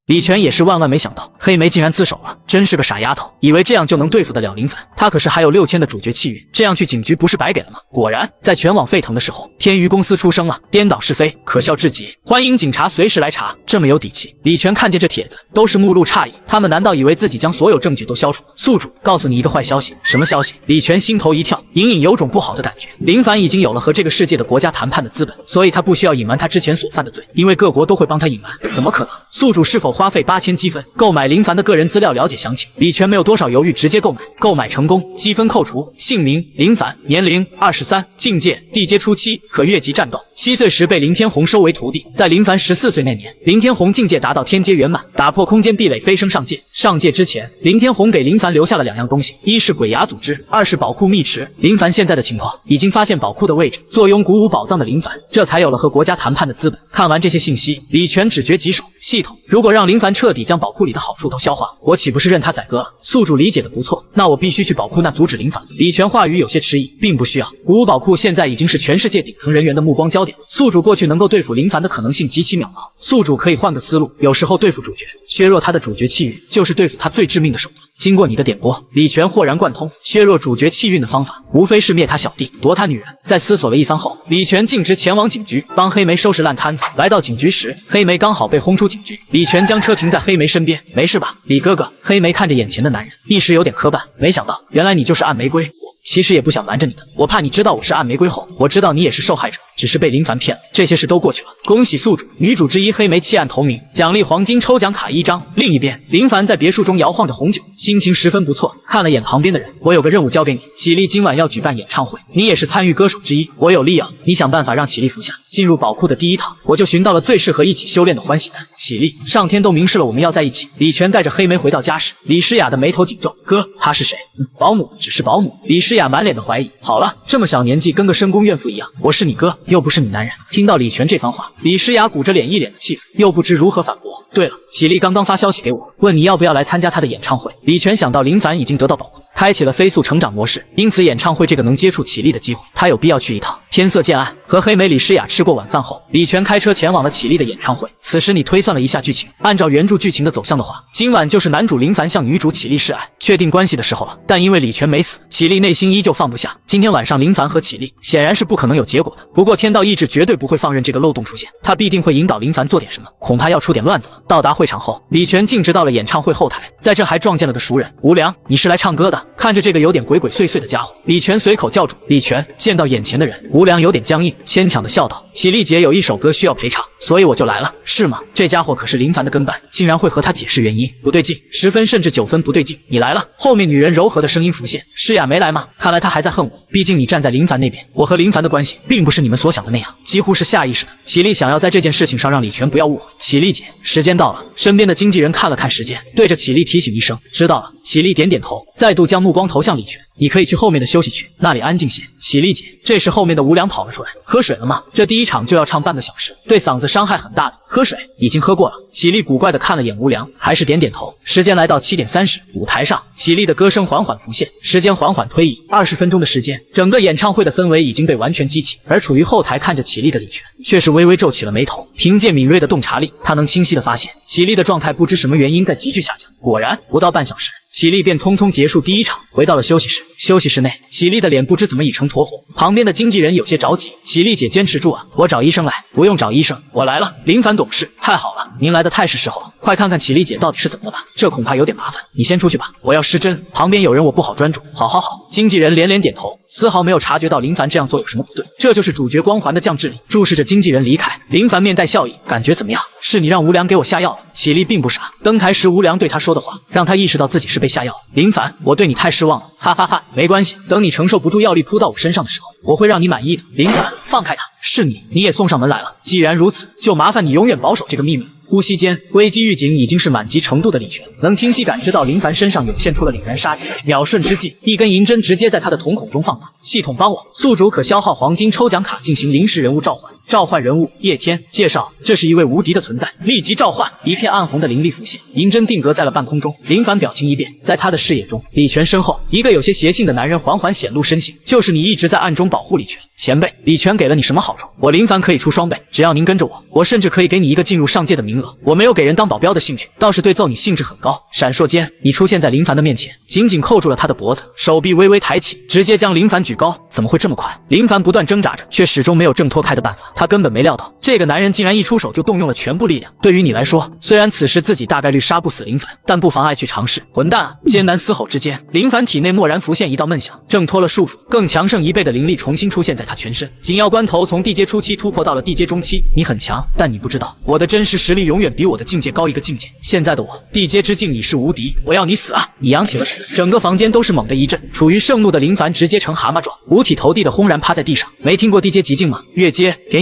李全也是万万没想到，黑莓竟然自首了，真是个傻丫头，以为这样就能对付得了林凡。他可是还有6000的主角气运，这样去警局不是白给了吗？果然，在全网沸腾的时候，天娱公司出声了，颠倒是非，可笑至极，欢迎警察随时来查。这么有底气，李全看见这帖子都是目露诧异，他们难道以为自己将所有证据都消除？宿主，告诉你一个坏消息。什么消息？李全心头一跳，隐隐有种不好的感觉。林凡已经有了和这个世界的国家谈判的资本，所以他不需要隐瞒他之前所犯的罪，因为各国都会帮他隐瞒。怎么可能？宿主是否花费8000积分购买林凡的个人资料了解详情？李全没有多少犹豫，直接购买。购买成功，积分扣除。姓名林凡，年龄23，境界地阶初期，可越级战斗。7岁时被林天虹收为徒弟，在林凡14岁那年，林天虹境界达到天阶圆满，打破空间壁垒，飞升上界。上界之前，林天虹给林凡留下了2样东西，一是鬼牙组织，二是宝库密池。林凡现在的情况，已经发现宝库的位置，坐拥古武宝藏的林凡，这才有了和国家谈判的资本。看完这些信息，李全只觉棘手。系统，如果让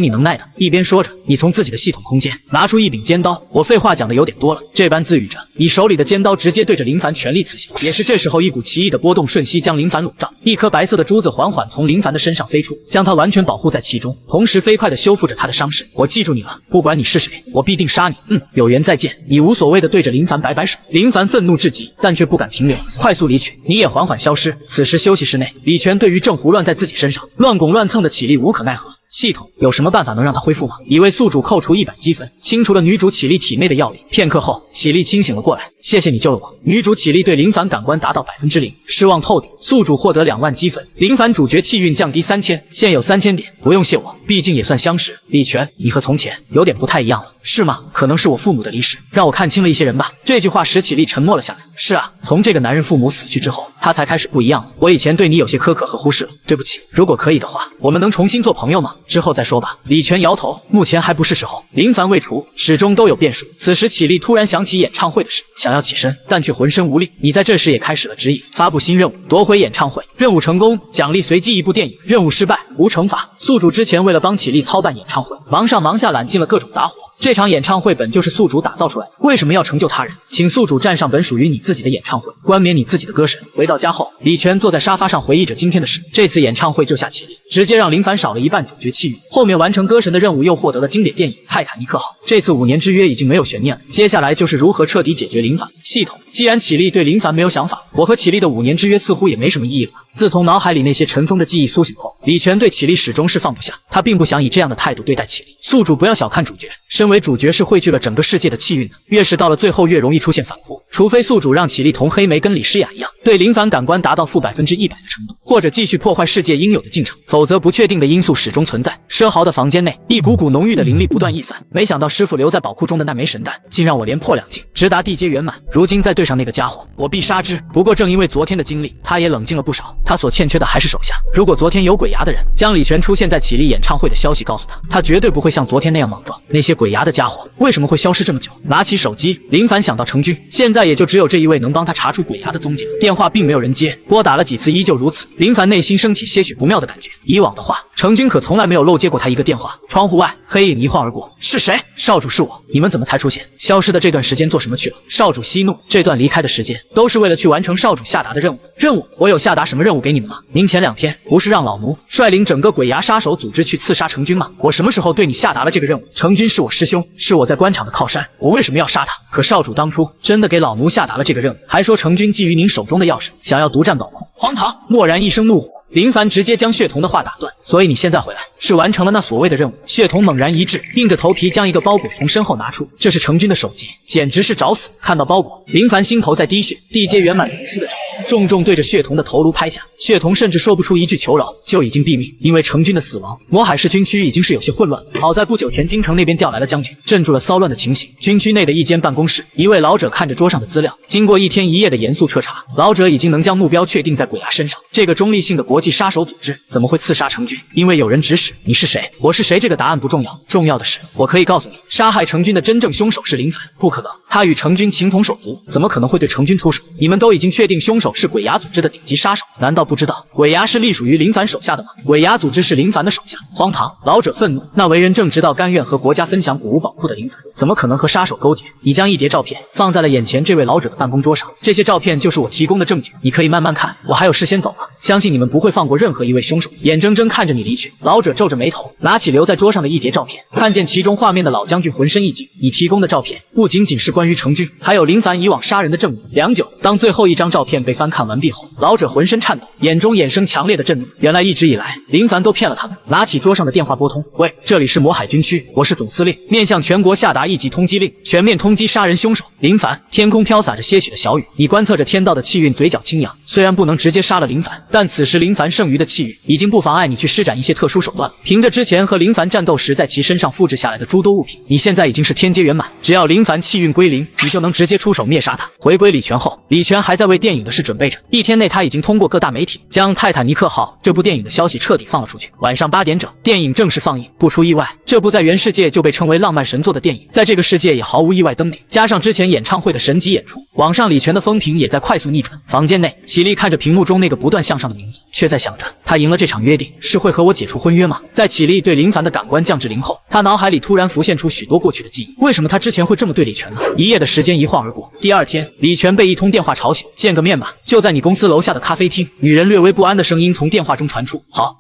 你能耐的。一边说着，你从自己的系统空间拿出一柄尖刀。我废话讲的有点多了，这般自语着，你手里的尖刀直接对着林凡全力刺向。也是这时候，一股奇异的波动瞬息将林凡笼罩，一颗白色的珠子缓缓从林凡的身上飞出，将他完全保护在其中，同时飞快地修复着他的伤势。我记住你了，不管你是谁，我必定杀你。有缘再见。你无所谓的对着林凡摆摆手。林凡愤怒至极，但却不敢停留，快速离去。你也缓缓消失。此时休息室内，李全对于正胡乱在自己身上乱拱乱蹭的绮丽无可奈何。系统有什么办法能让他恢复吗？已为宿主扣除100积分，清除了女主绮丽体内的药力。片刻后，绮丽清醒了过来，谢谢你救了我。女主绮丽对林凡感官达到0%，失望透顶。宿主获得2万积分，林凡主角气运降低3000，现有3000点。不用谢我，毕竟也算相识。李全，你和从前有点不太一样了，是吗？可能是我父母的离世，让我看清了一些人吧。这句话使绮丽沉默了下来。是啊，从这个男人父母死去之后，他才开始不一样了。我以前对你有些苛刻和忽视了，对不起。如果可以的话，我们能重新做朋友吗？之后再说吧。李全摇头，目前还不是时候。林凡未除，始终都有变数。此时绮丽突然想起演唱会的事，想要起身，但却浑身无力。你在这时也开始了指引，发布新任务，夺回演唱会。任务成功，奖励随机一部电影；任务失败，无惩罚。宿主之前为了帮绮丽操办演唱会，忙上忙下揽尽了各种杂活。这场演唱会本就是宿主打造出来的，为什么要成就他人？请宿主站上本属于你自己的演唱会，冠冕你自己的歌神。回到家后，李全坐在沙发上回忆着今天的事。这次演唱会救下绮丽，直接让林凡少了一半主角气运。后面完成歌神的任务，又获得了经典电影《泰坦尼克号》。这次5年之约已经没有悬念了，接下来就是如何彻底解决林凡。系统，既然绮丽对林凡没有想法，我和绮丽的5年之约似乎也没什么意义了吧。自从脑海里那些尘封的记忆苏醒后，李全对绮丽始终是放不下，他并不想以这样的态度对待绮丽。宿主不要小看主角，身为主角是汇聚了整个世界的气运的，越是到了最后越容易出现反扑。除非宿主让绮丽同黑莓跟李诗雅一样，对林凡感官达到负100%的程度，或者继续破坏世界应有的进程，否则不确定的因素始终存在。奢豪的房间内，一股股浓郁的灵力不断溢散。没想到师傅留在宝库中的那枚神弹，竟让我连破2境，直达地阶圆满。如今再对上那个家伙，我必杀之。不过正因为昨天的经历，他也冷静了不少。他所欠缺的还是手下。如果昨天有鬼牙的人将李全出现在绮丽演唱会的消息告诉他，他绝对不会像昨天那样莽撞。那些鬼牙的家伙为什么会消失这么久？拿起手机，林凡想到成军，现在也就只有这一位能帮他查出鬼牙的踪迹了。电话并没有人接，拨打了几次依旧如此。林凡内心升起些许不妙的感觉。以往的话，成军可从来没有漏接过他一个电话。窗户外，黑影一晃而过。是谁？少主，是我。你们怎么才出现？消失的这段时间做什么去了？少主息怒，这段离开的时间都是为了去完成少主下达的任务。任务？我有下达什么任务给你们吗？您前2天不是让老奴率领整个鬼牙杀手组织去刺杀成军吗？我什么时候对你下达了这个任务？成军是我师兄，是我在官场的靠山，我为什么要杀他？可少主当初真的给老奴下达了这个任务，还说成军觊觎您手中的钥匙，想要独占宝库。荒唐！蓦然一声怒火，林凡直接将血童的话打断。所以你现在回来是完成了那所谓的任务？血童猛然一滞，硬着头皮将一个包裹从身后拿出，这是成军的首级，简直是找死！看到包裹，林凡心头在滴血，地阶圆满灵丝的手重重对着血童的头颅拍下。血童甚至说不出一句求饶，就已经毙命。因为成军的死亡，魔海市军区已经是有些混乱了。好在不久前京城那边调来了将军，镇住了骚乱的情形。军区内的一间办公室，一位老者看着桌上的资料，经过1天1夜的严肃彻查，老者已经能将目标确定在鬼牙身上。这个中立性的国际杀手组织怎么会刺杀成军？因为有人指使。你是谁？我是谁？这个答案不重要，重要的是我可以告诉你，杀害成军的真正凶手是林凡。不可能，他与成军情同手足，怎么可能会对成军出手？你们都已经确定凶手是鬼牙组织的顶级杀手，难道不知道鬼牙是隶属于林凡手下的吗？鬼牙组织是林凡的手下。荒唐！老者愤怒。那为人正直到甘愿和国家分享古物宝库的林凡，怎么可能和杀手勾结？你将一叠照片放在了眼前这位老者的办公桌上，这些照片就是我提供的证据，你可以慢慢看。我还有事先走了，相信你们不会放过任何一位凶手。眼睁睁看着你离去。老者皱着眉头，拿起留在桌上的一叠照片，看见其中画面的老将军浑身一惊。你提供的照片不仅仅是关于成军，还有林凡以往杀人的证据。良久，当最后一张照片被翻看完毕后，老者浑身颤抖，眼中衍生强烈的震怒。原来一直以来，林凡都骗了他们。拿起桌上的电话拨通，喂，这里是魔海军区，我是总司令，面向全国下达1级通缉令，全面通缉杀人凶手林凡。天空飘洒着些许的小雨，你观测着天道的气运，嘴角轻扬。虽然不能直接杀了林凡，但此时林凡剩余的气运已经不妨碍你去施展一些特殊手段。凭着之前和林凡战斗时在其身上复制下来的诸多物品，你现在已经是天阶圆满，只要林凡气运归零，你就能直接出手灭杀他。回归李全后，李全还在为电影的事准备着。1天内他已经通过各大媒体将《泰坦尼克号》这部电影的消息彻底放了出去。晚上8点整，电影正式放映。不出意外，这部在原世界就被称为浪漫神作的电影，在这个世界也毫无意外登顶。加上之前演唱会的神级演出，网上李全的风评也在快速逆转。房间内，绮丽看着屏幕中那个不断向上的名字，却在想着他赢了这场约定是会和我解除婚约吗？在启立对林凡的感官降至0后，他脑海里突然浮现出许多过去的记忆。为什么他之前会这么对李全呢？一夜的时间一晃而过，第二天，李全被一通电话吵醒，见个面吧，就在你公司楼下的咖啡厅。女人略微不安的声音从电话中传出，好。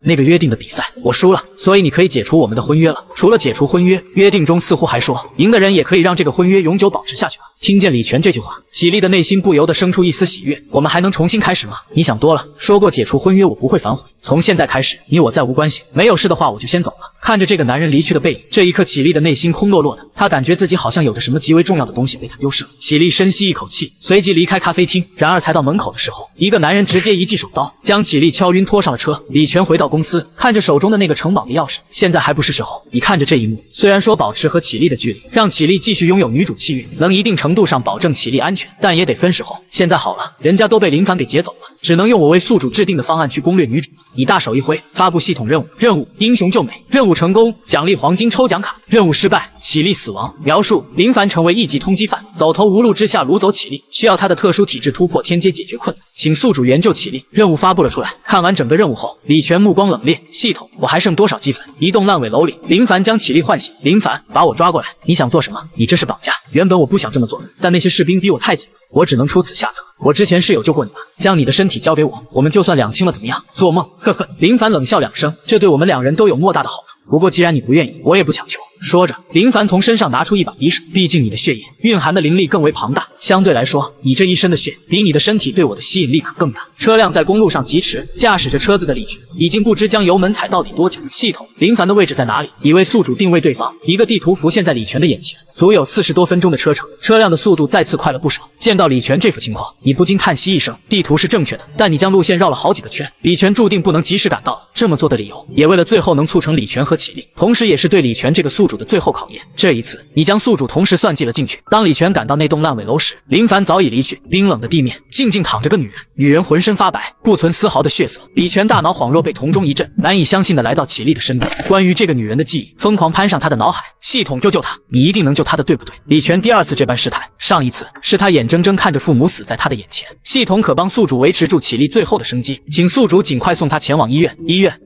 那个约定的比赛我输了，所以你可以解除我们的婚约了。除了解除婚约，约定中似乎还说，赢的人也可以让这个婚约永久保持下去吧。听见李全这句话，启立的内心不由得生出一丝喜悦。我们还能重新开始吗？你想多了，说过解除婚约我不会反悔。从现在开始，你我再无关系，没有事的话我就先走了。看着这个男人离去的背影，这一刻启立的内心空落落的，他感觉自己好像有着什么极为重要的东西被他丢失了。启立深吸一口气，随即离开咖啡厅。然而才到门口的时候，一个男人直接一记手刀将启立敲晕，拖上了车。李全回到公司，看着手中的那个城堡的钥匙，现在还不是时候。你看着这一幕，虽然说保持和启立的距离，让启立继续拥有女主气韵，能一定程度上保证启立安全，但也得分时候。现在好了，人家都被林凡给劫走了，只能用我为宿主制定的方案去攻略女主。你大手一挥，发布系统任务英雄救美，任务成功奖励黄金抽奖卡，任务失败启立死亡。描述林凡成为一级通缉犯，走投无路之下掳走启立，需要他的特殊体质突破天阶解决困难，请宿主援救启立。任务发布了出来。看完整个任务后，李全目光冷冽，系统我还剩多少积分？一栋烂尾楼里，林凡将启立唤醒。林凡，把我抓过来，你想做什么？你这是绑架。原本我不想这么做的，但那些士兵逼我太紧了，我只能出此下策。我之前是有救过你吧？将你的身体交给我，我们就算两清了，怎么样？做梦！呵呵。林凡冷笑2声，这对我们2人都有莫大的好处。不过既然你不愿意，我也不强求。说着，林凡从身上拿出一把匕首，毕竟你的血液蕴含的灵力更为庞大，相对来说，你这一身的血比你的身体对我的吸引力可更大。车辆在公路上疾驰，驾驶着车子的李全已经不知将油门踩到底多久。系统，林凡的位置在哪里？已为宿主定位对方。一个地图浮现在李全的眼前，足有40多分钟的车程，车辆的速度再次快了不少。见到李全这副情况，你不禁叹息一声，地图是正确的，但你将路线绕了好几个圈，李全注定不能及时赶到了。这么做的理由，也为了最后能促成李全和启立，同时也是对李全这个宿主的最后考验。这一次，你将宿主同时算计了进去。当李全赶到那栋烂尾楼时，林凡早已离去，冰冷的地面静静躺着个女人，女人浑身发白，不存丝毫的血色。李全大脑恍若被铜钟一震，难以相信的来到启立的身边，关于这个女人的记忆疯狂攀上他的脑海。系统，救她，你一定能救她的，对不对？李全第2次这般试探，上一次是他眼睁睁看着父母死在他的眼前。系统可帮宿主维持住启立最后的生机，请宿主尽快送他前往医院。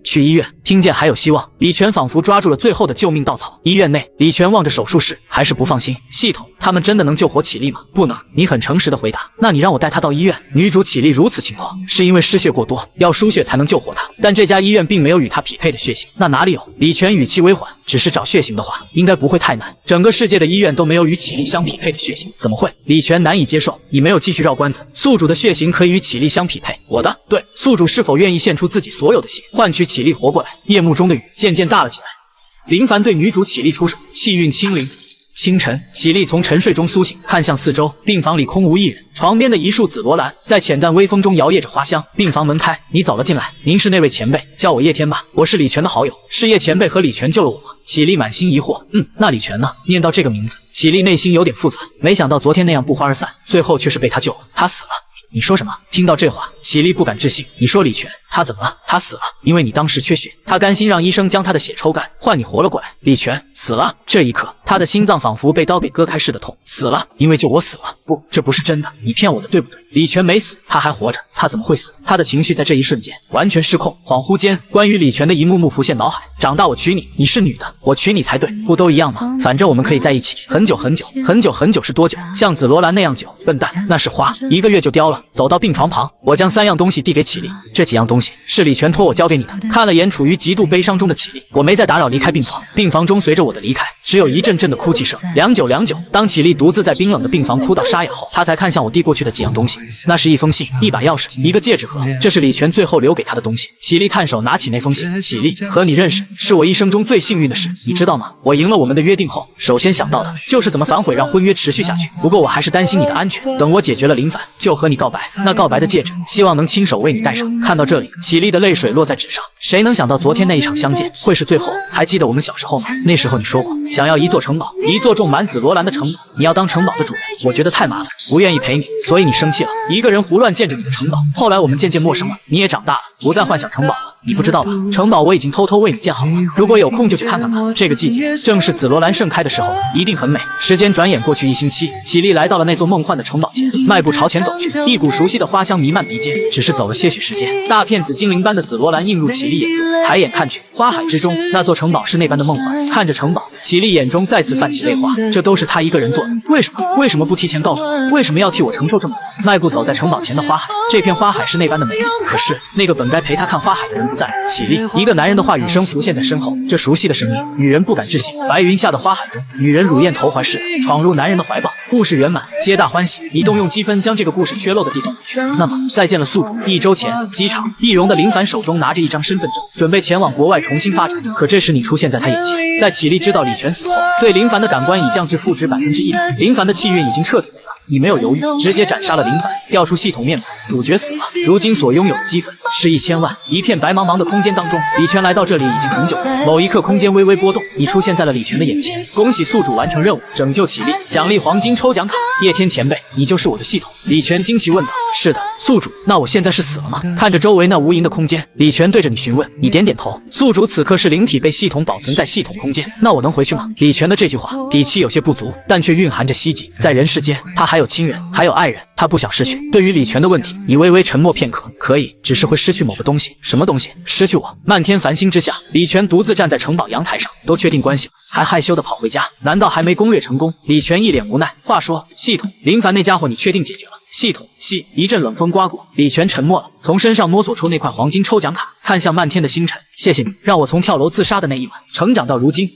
去医院。听见还有希望，李全仿佛抓住了最后的救命稻草。医院内，李全望着手术室，还是不放心。系统，他们真的能救活启立吗？不能。你很诚实的回答。那你让我带他到医院。女主启立如此情况，是因为失血过多，要输血才能救活她，但这家医院并没有与她匹配的血型。那哪里有？李全语气微缓，只是找血型的话，应该不会太难。整个世界的医院都没有与启立相匹配的血型，怎么会？李全难以接受。你没有继续绕关子，宿主的血型可以与启立相匹配。我的，对，宿主是否愿意献出自己所有的血，换取启立活过来？夜幕中的雨渐渐大了起来。林凡对女主启立出手，气韵清灵。清晨，启立从沉睡中苏醒，看向四周，病房里空无一人，床边的一束紫罗兰在浅淡微风中摇曳着花香。病房门开，你走了进来。您是那位前辈，叫我叶天吧，我是李全的好友。是叶前辈和李全救了我吗？启立满心疑惑。那李全呢？念到这个名字，启立内心有点复杂，没想到昨天那样不欢而散，最后却是被他救了。他死了。你说什么？听到这话，启立不敢置信。你说李全他怎么了？他死了，因为你当时缺血，他甘心让医生将他的血抽干，换你活了过来。李全死了。这一刻，他的心脏仿佛被刀给割开似的痛。死了，因为救我死了。不，这不是真的，你骗我的，对不对？李全没死，他还活着，他怎么会死？他的情绪在这一瞬间完全失控，恍惚间，关于李全的一幕幕浮现脑海。长大我娶你，你是女的，我娶你才对，不都一样吗？反正我们可以在一起很久很久很久很久是多久？像紫罗兰那样久？笨蛋，那是花，1个月就凋了。走到病床旁，我将3样东西递给启立，这几样东西是李全托我交给你的。看了眼处于极度悲伤中的启立，我没再打扰，离开病房。病房中随着我的离开，只有一阵阵的哭泣声。良久，当启立独自在冰冷的病房哭到沙哑后，他才看向我递过去的几样东西。那是一封信、一把钥匙、一个戒指盒，这是李全最后留给他的东西。启立探手拿起那封信，启立，和你认识是我一生中最幸运的事，你知道吗？我赢了我们的约定后，首先想到的就是怎么反悔让婚约持续下去。不过我还是担心你的安全，等我解决了林凡，就和你告白。那告白的戒指，希望能亲手为你戴上。看到这里，启立的泪水落在纸上。谁能想到昨天那一场相见会是最后？还记得我们小时候吗？那时候你说过，想要一座城堡，一座种满紫罗兰的城堡，你要当城堡的主人。我觉得太麻烦，不愿意陪你，所以你生气了，一个人胡乱建着你的城堡。后来我们渐渐陌生了，你也长大了，不再幻想城堡了。你不知道吧？城堡我已经偷偷为你建好了，如果有空就去看看吧。这个季节正是紫罗兰盛开的时候，一定很美。时间转眼过去1星期，绮丽来到了那座梦幻的城堡前，迈步朝前走去，一股熟悉的花香弥漫鼻尖。只是走了些许时间，大片紫精灵般的紫罗兰映入绮丽眼中，抬眼看去，花海之中，那座城堡是那般的梦幻。看着城堡，绮丽眼中再次泛起泪花，这都是她一个人做的，为什么不提前告诉我？为什么要替我承受这么多？迈步走在城堡前的花海，这片花海是那般的美丽，可是那个本该陪她看花海的人不在。绮丽，一个男人的话语声浮现在身后，这熟悉的声音，女人不敢置信。白云下的花海中，女人乳艳头环似的闯入男人的怀抱，故事圆满，皆大欢喜。你动用积分将这个故事缺漏的地方补全。那么再见了宿主。1周前，机场，易容的林凡手中拿着一张身份证，准备前往国外重新发展。可这时你出现在他眼前，在绮丽知道李全死后，对林凡的感官已降至负值100%，林凡的气运已经彻底没了。你没有犹豫，直接斩杀了林凡，调出系统面板，主角死了。如今所拥有的积分是1000万。一片白茫茫的空间当中，李全来到这里已经很久了。某一刻，空间微微波动，你出现在了李全的眼前。恭喜宿主完成任务，拯救绮丽，奖励黄金抽奖卡。叶天前辈，你就是我的系统？李全惊奇问道。是的，宿主。那我现在是死了吗？看着周围那无垠的空间，李全对着你询问。你点点头。宿主此刻是灵体被系统保存在系统空间，那我能回去吗？李全的这句话底气有些不足，但却蕴含着希冀。在人世间，他还有亲人，还有爱人，他不想失去。对于李全的问题，你微微沉默片刻。可以，只是会失去某个东西。什么东西？失去我。漫天繁星之下，李全独自站在城堡阳台上，都确定关系了，还害羞地跑回家？难道还没攻略成功？李全一脸无奈。话说，系统，林凡那家伙你确定解决了？系统，一阵冷风刮过，李全沉默了，从身上摸索出那块黄金抽奖卡，看向漫天的星辰。谢谢你，让我从跳楼自杀的那一晚，成长到如今。